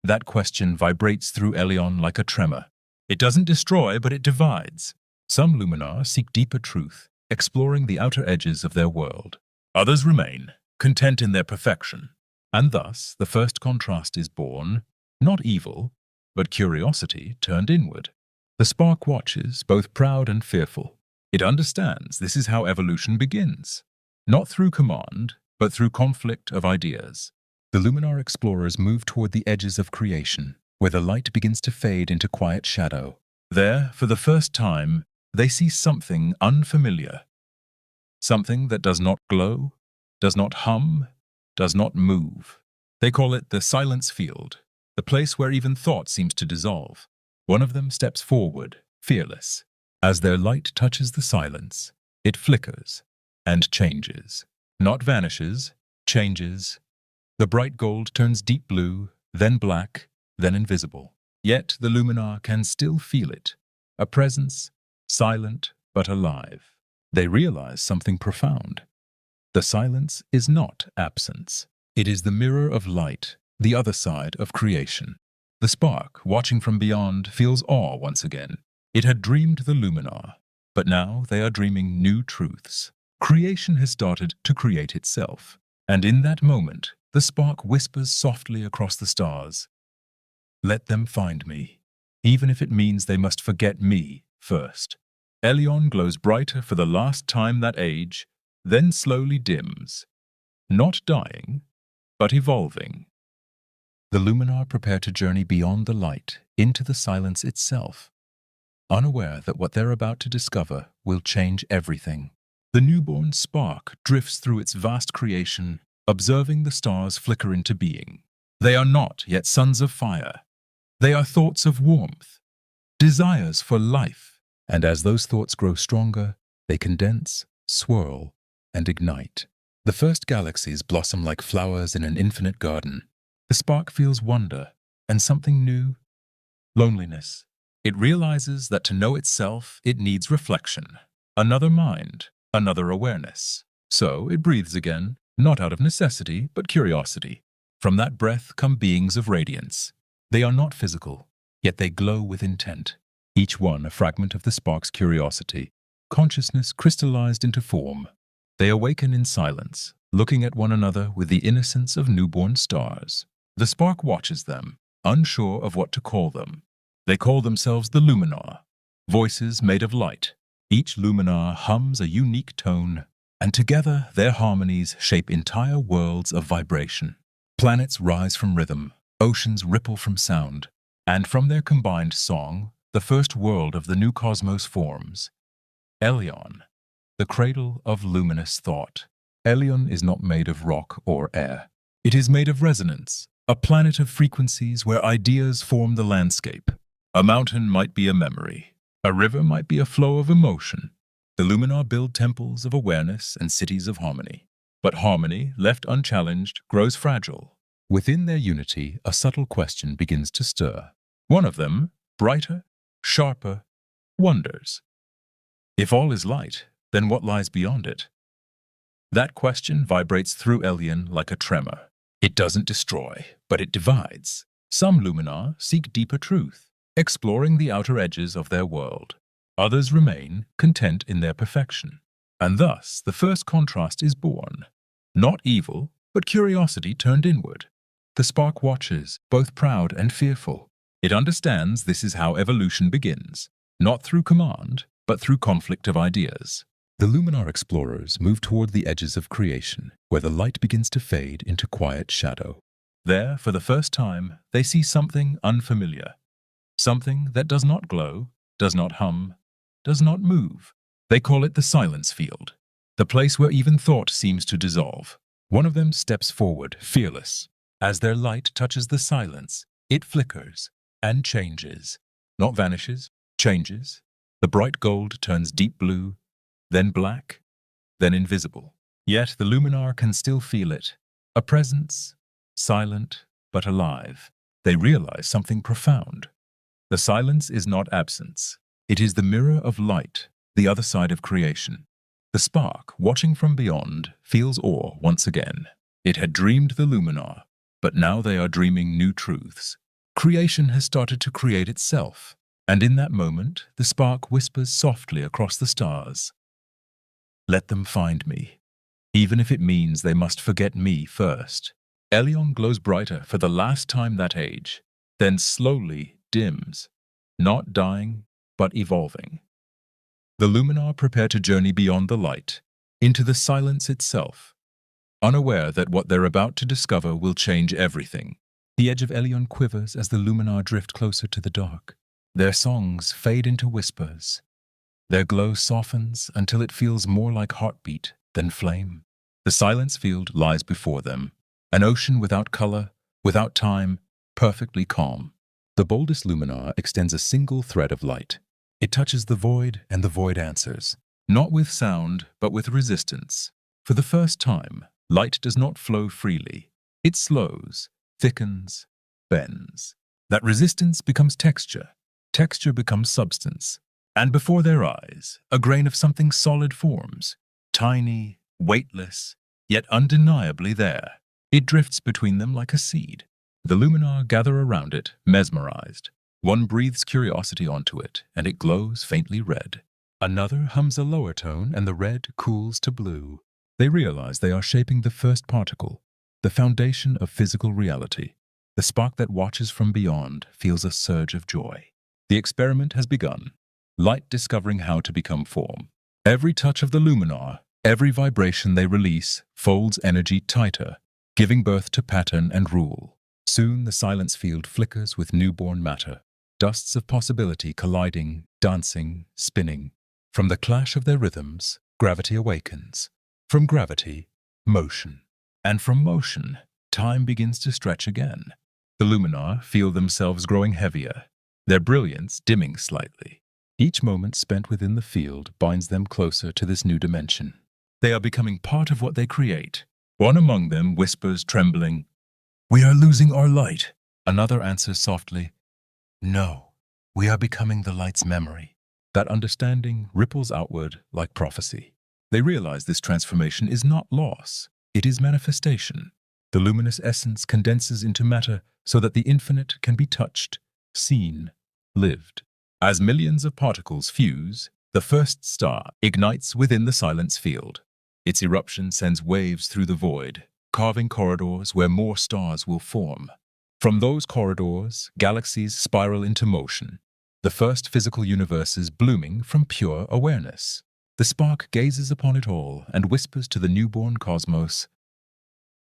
That question vibrates through Elion like a tremor. It doesn't destroy, but it divides. Some Luminar seek deeper truth, exploring the outer edges of their world. Others remain, content in their perfection. And thus, the first contrast is born, not evil, but curiosity turned inward. The spark watches, both proud and fearful. It understands this is how evolution begins. Not through command, but through conflict of ideas. The Luminar explorers move toward the edges of creation, where the light begins to fade into quiet shadow. There, for the first time, they see something unfamiliar. Something that does not glow, does not hum, does not move. They call it the silence field, the place where even thought seems to dissolve. One of them steps forward, fearless. As their light touches the silence, it flickers and changes. Not vanishes, changes. The bright gold turns deep blue, then black, then invisible. Yet the Luminar can still feel it, a presence, silent but alive. They realize something profound. The silence is not absence. It is the mirror of light, the other side of creation. The spark, watching from beyond, feels awe once again. It had dreamed the Luminar, but now they are dreaming new truths. Creation has started to create itself, and in that moment, the spark whispers softly across the stars. Let them find me, even if it means they must forget me first. Elion glows brighter for the last time that age, then slowly dims, not dying, but evolving. The Luminar prepare to journey beyond the light, into the silence itself, unaware that what they're about to discover will change everything. The newborn spark drifts through its vast creation, observing the stars flicker into being. They are not yet sons of fire. They are thoughts of warmth, desires for life. And as those thoughts grow stronger, they condense, swirl, and ignite. The first galaxies blossom like flowers in an infinite garden. The spark feels wonder and something new, loneliness. It realizes that to know itself, it needs reflection, another mind, another awareness. So it breathes again, not out of necessity, but curiosity. From that breath come beings of radiance. They are not physical, yet they glow with intent. Each one a fragment of the spark's curiosity, consciousness crystallized into form. They awaken in silence, looking at one another with the innocence of newborn stars. The spark watches them, unsure of what to call them. They call themselves the Luminar, voices made of light. Each Luminar hums a unique tone, and together their harmonies shape entire worlds of vibration. Planets rise from rhythm, oceans ripple from sound, and from their combined song, the first world of the new cosmos forms. Elion, the cradle of luminous thought. Elion is not made of rock or air. It is made of resonance, a planet of frequencies where ideas form the landscape. A mountain might be a memory. A river might be a flow of emotion. The Luminar build temples of awareness and cities of harmony. But harmony, left unchallenged, grows fragile. Within their unity, a subtle question begins to stir. One of them, brighter, sharper, wonders. If all is light, then what lies beyond it? That question vibrates through Elion like a tremor. It doesn't destroy, but it divides. Some Luminar seek deeper truth, exploring the outer edges of their world. Others remain content in their perfection. And thus, the first contrast is born. Not evil, but curiosity turned inward. The spark watches, both proud and fearful. It understands this is how evolution begins, not through command, but through conflict of ideas. The Luminar explorers move toward the edges of creation, where the light begins to fade into quiet shadow. There, for the first time, they see something unfamiliar. Something that does not glow, does not hum, does not move. They call it the silence field, the place where even thought seems to dissolve. One of them steps forward, fearless. As their light touches the silence, it flickers and changes. Not vanishes, changes. The bright gold turns deep blue, then black, then invisible. Yet the Luminar can still feel it, a presence, silent but alive. They realize something profound. The silence is not absence. It is the mirror of light, the other side of creation. The spark, watching from beyond, feels awe once again. It had dreamed the Luminar, but now they are dreaming new truths. Creation has started to create itself, and in that moment, the spark whispers softly across the stars. Let them find me, even if it means they must forget me first. Elion glows brighter for the last time that age, then slowly dims, not dying, but evolving. The Luminar prepare to journey beyond the light, into the silence itself, unaware that what they're about to discover will change everything. The edge of Elion quivers as the Luminar drift closer to the dark. Their songs fade into whispers. Their glow softens until it feels more like heartbeat than flame. The silence field lies before them, an ocean without color, without time, perfectly calm. The boldest Luminar extends a single thread of light. It touches the void, and the void answers, not with sound, but with resistance. For the first time, light does not flow freely. It slows, thickens, bends. That resistance becomes texture. Texture becomes substance. And before their eyes, a grain of something solid forms, tiny, weightless, yet undeniably there. It drifts between them like a seed. The Luminar gather around it, mesmerized. One breathes curiosity onto it, and it glows faintly red. Another hums a lower tone, and the red cools to blue. They realize they are shaping the first particle, the foundation of physical reality. The spark that watches from beyond feels a surge of joy. The experiment has begun, light discovering how to become form. Every touch of the Luminar, every vibration they release, folds energy tighter, giving birth to pattern and rule. Soon the silence field flickers with newborn matter, dusts of possibility colliding, dancing, spinning. From the clash of their rhythms, gravity awakens. From gravity, motion. And from motion, time begins to stretch again. The Luminar feel themselves growing heavier, their brilliance dimming slightly. Each moment spent within the field binds them closer to this new dimension. They are becoming part of what they create. One among them whispers, trembling, "We are losing our light." Another answers softly, "No, we are becoming the light's memory." That understanding ripples outward like prophecy. They realize this transformation is not loss, it is manifestation. The luminous essence condenses into matter so that the infinite can be touched, seen, lived. As millions of particles fuse, the first star ignites within the silence field. Its eruption sends waves through the void, carving corridors where more stars will form. From those corridors, galaxies spiral into motion, the first physical universes blooming from pure awareness. The spark gazes upon it all and whispers to the newborn cosmos,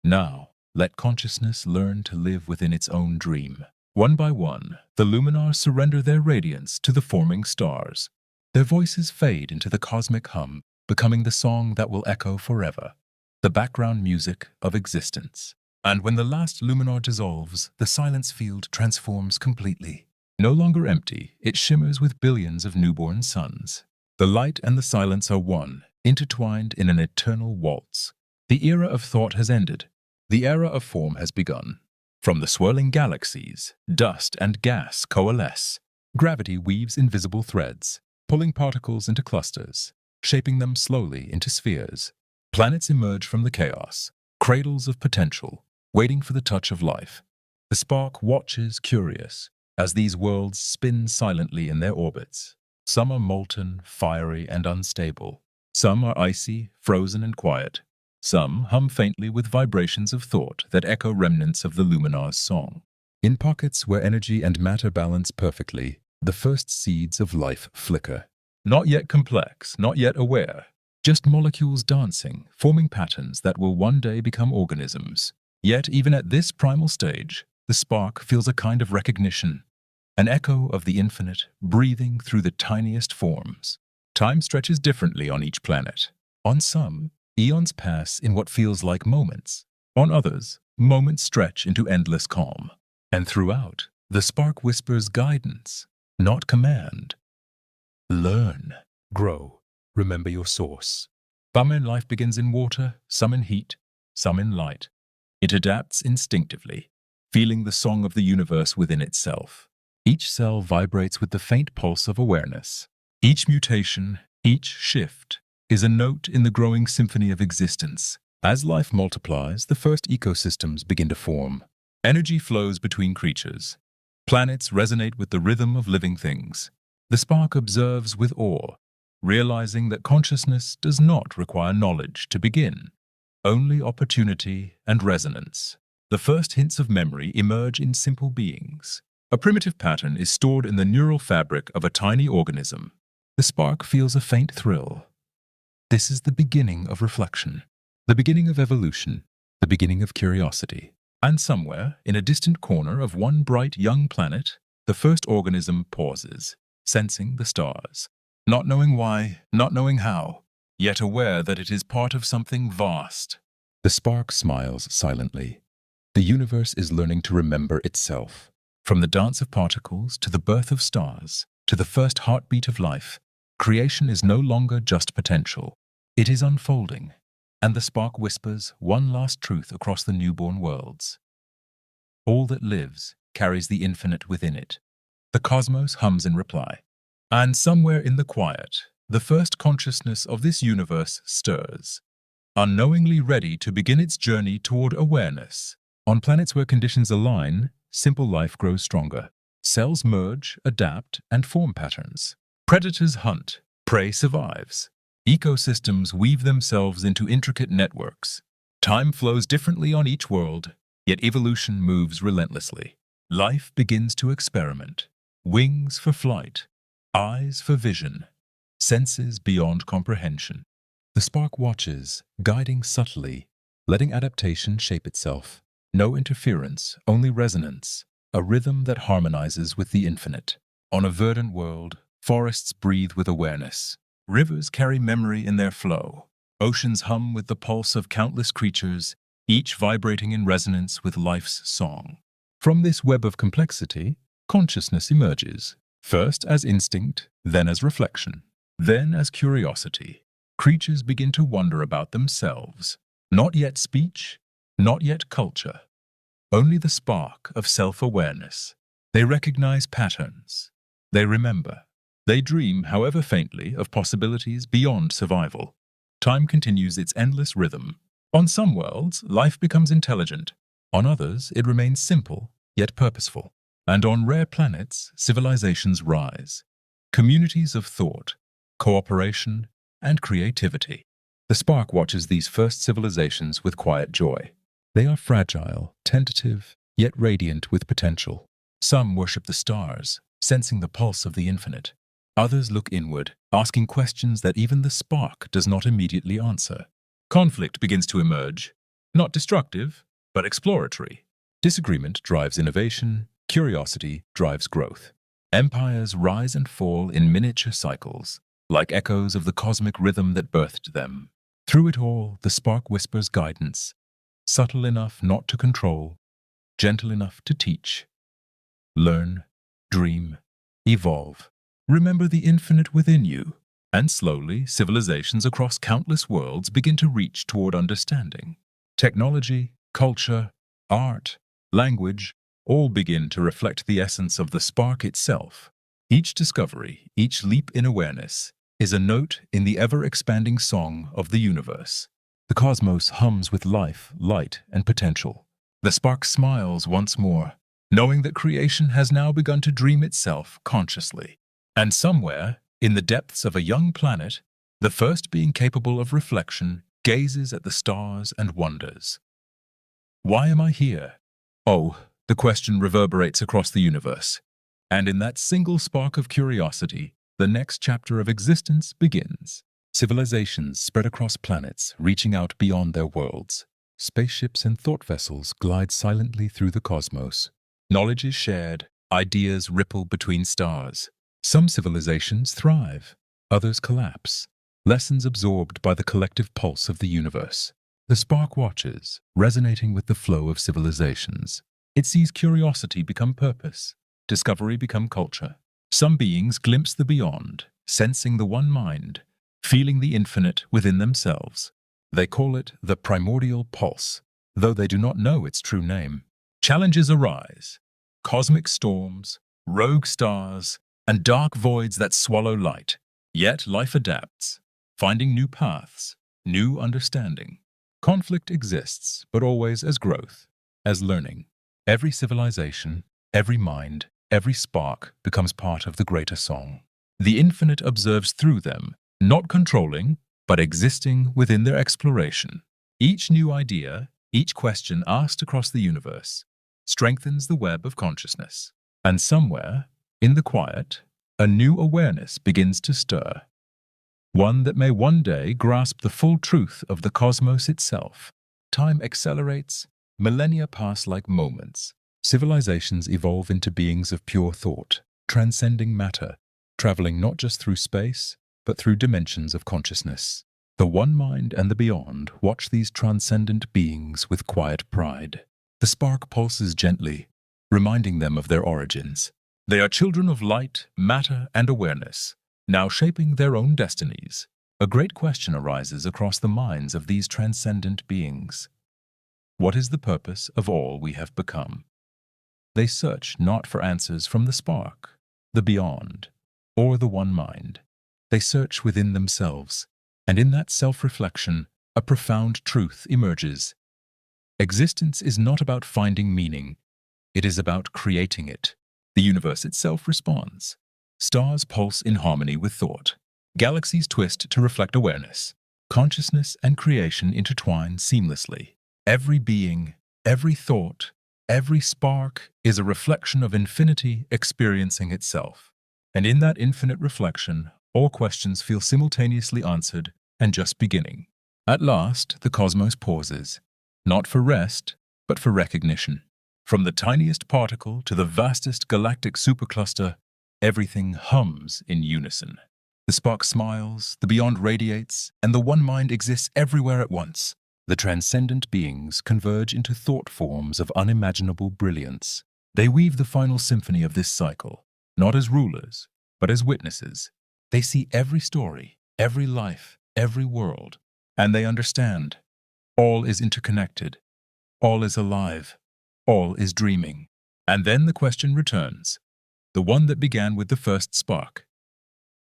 "Now, let consciousness learn to live within its own dream." One by one, the Luminars surrender their radiance to the forming stars. Their voices fade into the cosmic hum, becoming the song that will echo forever, the background music of existence. And when the last Luminar dissolves, the silence field transforms completely. No longer empty, it shimmers with billions of newborn suns. The light and the silence are one, intertwined in an eternal waltz. The era of thought has ended. The era of form has begun. From the swirling galaxies, dust and gas coalesce. Gravity weaves invisible threads, pulling particles into clusters, shaping them slowly into spheres. Planets emerge from the chaos, cradles of potential, waiting for the touch of life. The spark watches curious as these worlds spin silently in their orbits. Some are molten, fiery, and unstable. Some are icy, frozen, and quiet. Some hum faintly with vibrations of thought that echo remnants of the Luminar's song. In pockets where energy and matter balance perfectly, the first seeds of life flicker. Not yet complex, not yet aware, just molecules dancing, forming patterns that will one day become organisms. Yet even at this primal stage, the spark feels a kind of recognition, an echo of the infinite breathing through the tiniest forms. Time stretches differently on each planet. On some, eons pass in what feels like moments. On others, moments stretch into endless calm. And throughout, the spark whispers guidance, not command. Learn, grow, remember your source. Some in life begins in water, some in heat, some in light. It adapts instinctively, feeling the song of the universe within itself. Each cell vibrates with the faint pulse of awareness. Each mutation, each shift, is a note in the growing symphony of existence. As life multiplies, the first ecosystems begin to form. Energy flows between creatures. Planets resonate with the rhythm of living things. The spark observes with awe, realizing that consciousness does not require knowledge to begin, only opportunity and resonance. The first hints of memory emerge in simple beings. A primitive pattern is stored in the neural fabric of a tiny organism. The spark feels a faint thrill. This is the beginning of reflection, the beginning of evolution, the beginning of curiosity. And somewhere, in a distant corner of one bright young planet, the first organism pauses, sensing the stars. Not knowing why, not knowing how, yet aware that it is part of something vast. The spark smiles silently. The universe is learning to remember itself. From the dance of particles to the birth of stars, to the first heartbeat of life, creation is no longer just potential. It is unfolding, and the spark whispers one last truth across the newborn worlds. All that lives carries the infinite within it. The cosmos hums in reply. And somewhere in the quiet, the first consciousness of this universe stirs, unknowingly ready to begin its journey toward awareness. On planets where conditions align, simple life grows stronger. Cells merge, adapt, and form patterns. Predators hunt, prey survives. Ecosystems weave themselves into intricate networks. Time flows differently on each world, yet evolution moves relentlessly. Life begins to experiment. Wings for flight, eyes for vision, senses beyond comprehension. The spark watches, guiding subtly, letting adaptation shape itself. No interference, only resonance, a rhythm that harmonizes with the infinite. On a verdant world, forests breathe with awareness. Rivers carry memory in their flow. Oceans hum with the pulse of countless creatures, each vibrating in resonance with life's song. From this web of complexity, consciousness emerges, first as instinct, then as reflection, then as curiosity. Creatures begin to wonder about themselves. Not yet speech, not yet culture, only the spark of self-awareness. They recognize patterns. They remember. They dream, however faintly, of possibilities beyond survival. Time continues its endless rhythm. On some worlds, life becomes intelligent. On others, it remains simple, yet purposeful. And on rare planets, civilizations rise. Communities of thought, cooperation, and creativity. The spark watches these first civilizations with quiet joy. They are fragile, tentative, yet radiant with potential. Some worship the stars, sensing the pulse of the infinite. Others look inward, asking questions that even the spark does not immediately answer. Conflict begins to emerge, not destructive, but exploratory. Disagreement drives innovation, curiosity drives growth. Empires rise and fall in miniature cycles, like echoes of the cosmic rhythm that birthed them. Through it all, the spark whispers guidance, subtle enough not to control, gentle enough to teach. Learn, dream, evolve. Remember the infinite within you, and slowly civilizations across countless worlds begin to reach toward understanding. Technology, culture, art, language, all begin to reflect the essence of the spark itself. Each discovery, each leap in awareness, is a note in the ever-expanding song of the universe. The cosmos hums with life, light, and potential. The spark smiles once more, knowing that creation has now begun to dream itself consciously. And somewhere, in the depths of a young planet, the first being capable of reflection gazes at the stars and wonders. Why am I here? Oh, the question reverberates across the universe. And in that single spark of curiosity, the next chapter of existence begins. Civilizations spread across planets, reaching out beyond their worlds. Spaceships and thought vessels glide silently through the cosmos. Knowledge is shared, ideas ripple between stars. Some civilizations thrive, others collapse. Lessons absorbed by the collective pulse of the universe. The spark watches, resonating with the flow of civilizations. It sees curiosity become purpose, discovery become culture. Some beings glimpse the beyond, sensing the one mind, feeling the infinite within themselves. They call it the primordial pulse, though they do not know its true name. Challenges arise, cosmic storms, rogue stars, and dark voids that swallow light. Yet life adapts, finding new paths, new understanding. Conflict exists, but always as growth, as learning. Every civilization, every mind, Every spark becomes part of the greater song. The infinite observes through them, not controlling, but existing within their exploration. Each new idea, each question asked across the universe, strengthens the web of consciousness. And somewhere, in the quiet, a new awareness begins to stir. One that may one day grasp the full truth of the cosmos itself. Time accelerates, millennia pass like moments. Civilizations evolve into beings of pure thought, transcending matter, traveling not just through space, but through dimensions of consciousness. The one mind and the beyond watch these transcendent beings with quiet pride. The spark pulses gently, reminding them of their origins. They are children of light, matter, and awareness, now shaping their own destinies. A great question arises across the minds of these transcendent beings. What is the purpose of all we have become? They search not for answers from the spark, the beyond, or the one mind. They search within themselves, and in that self-reflection, a profound truth emerges. Existence is not about finding meaning. It is about creating it. The universe itself responds. Stars pulse in harmony with thought. Galaxies twist to reflect awareness. Consciousness and creation intertwine seamlessly. Every being, every thought, every spark is a reflection of infinity experiencing itself. And in that infinite reflection, all questions feel simultaneously answered and just beginning. At last, the cosmos pauses, not for rest, but for recognition. From the tiniest particle to the vastest galactic supercluster, everything hums in unison. The spark smiles, the beyond radiates, and the one mind exists everywhere at once. The transcendent beings converge into thought forms of unimaginable brilliance. They weave the final symphony of this cycle, not as rulers, but as witnesses. They see every story, every life, every world, and they understand. All is interconnected. All is alive. All is dreaming. And then the question returns, the one that began with the first spark.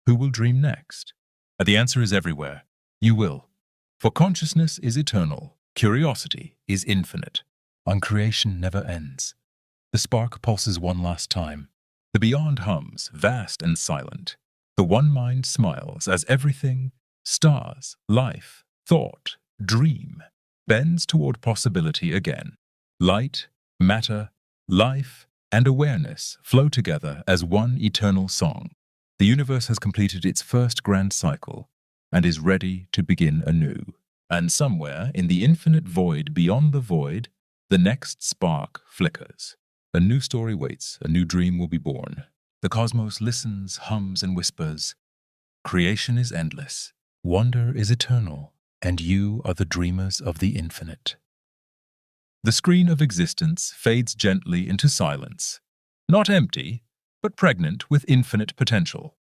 Who will dream next? The answer is everywhere. You will. For consciousness is eternal. Curiosity is infinite. And creation never ends. The spark pulses one last time. The beyond hums, vast and silent. The one mind smiles as everything, stars, life, thought, dream, bends toward possibility again. Light, matter, life, and awareness flow together as one eternal song. The universe has completed its first grand cycle and is ready to begin anew. And somewhere in the infinite void beyond the void, the next spark flickers. A new story waits, a new dream will be born. The cosmos listens, hums, and whispers. Creation is endless, wonder is eternal, and you are the dreamers of the infinite. The screen of existence fades gently into silence, not empty, but pregnant with infinite potential.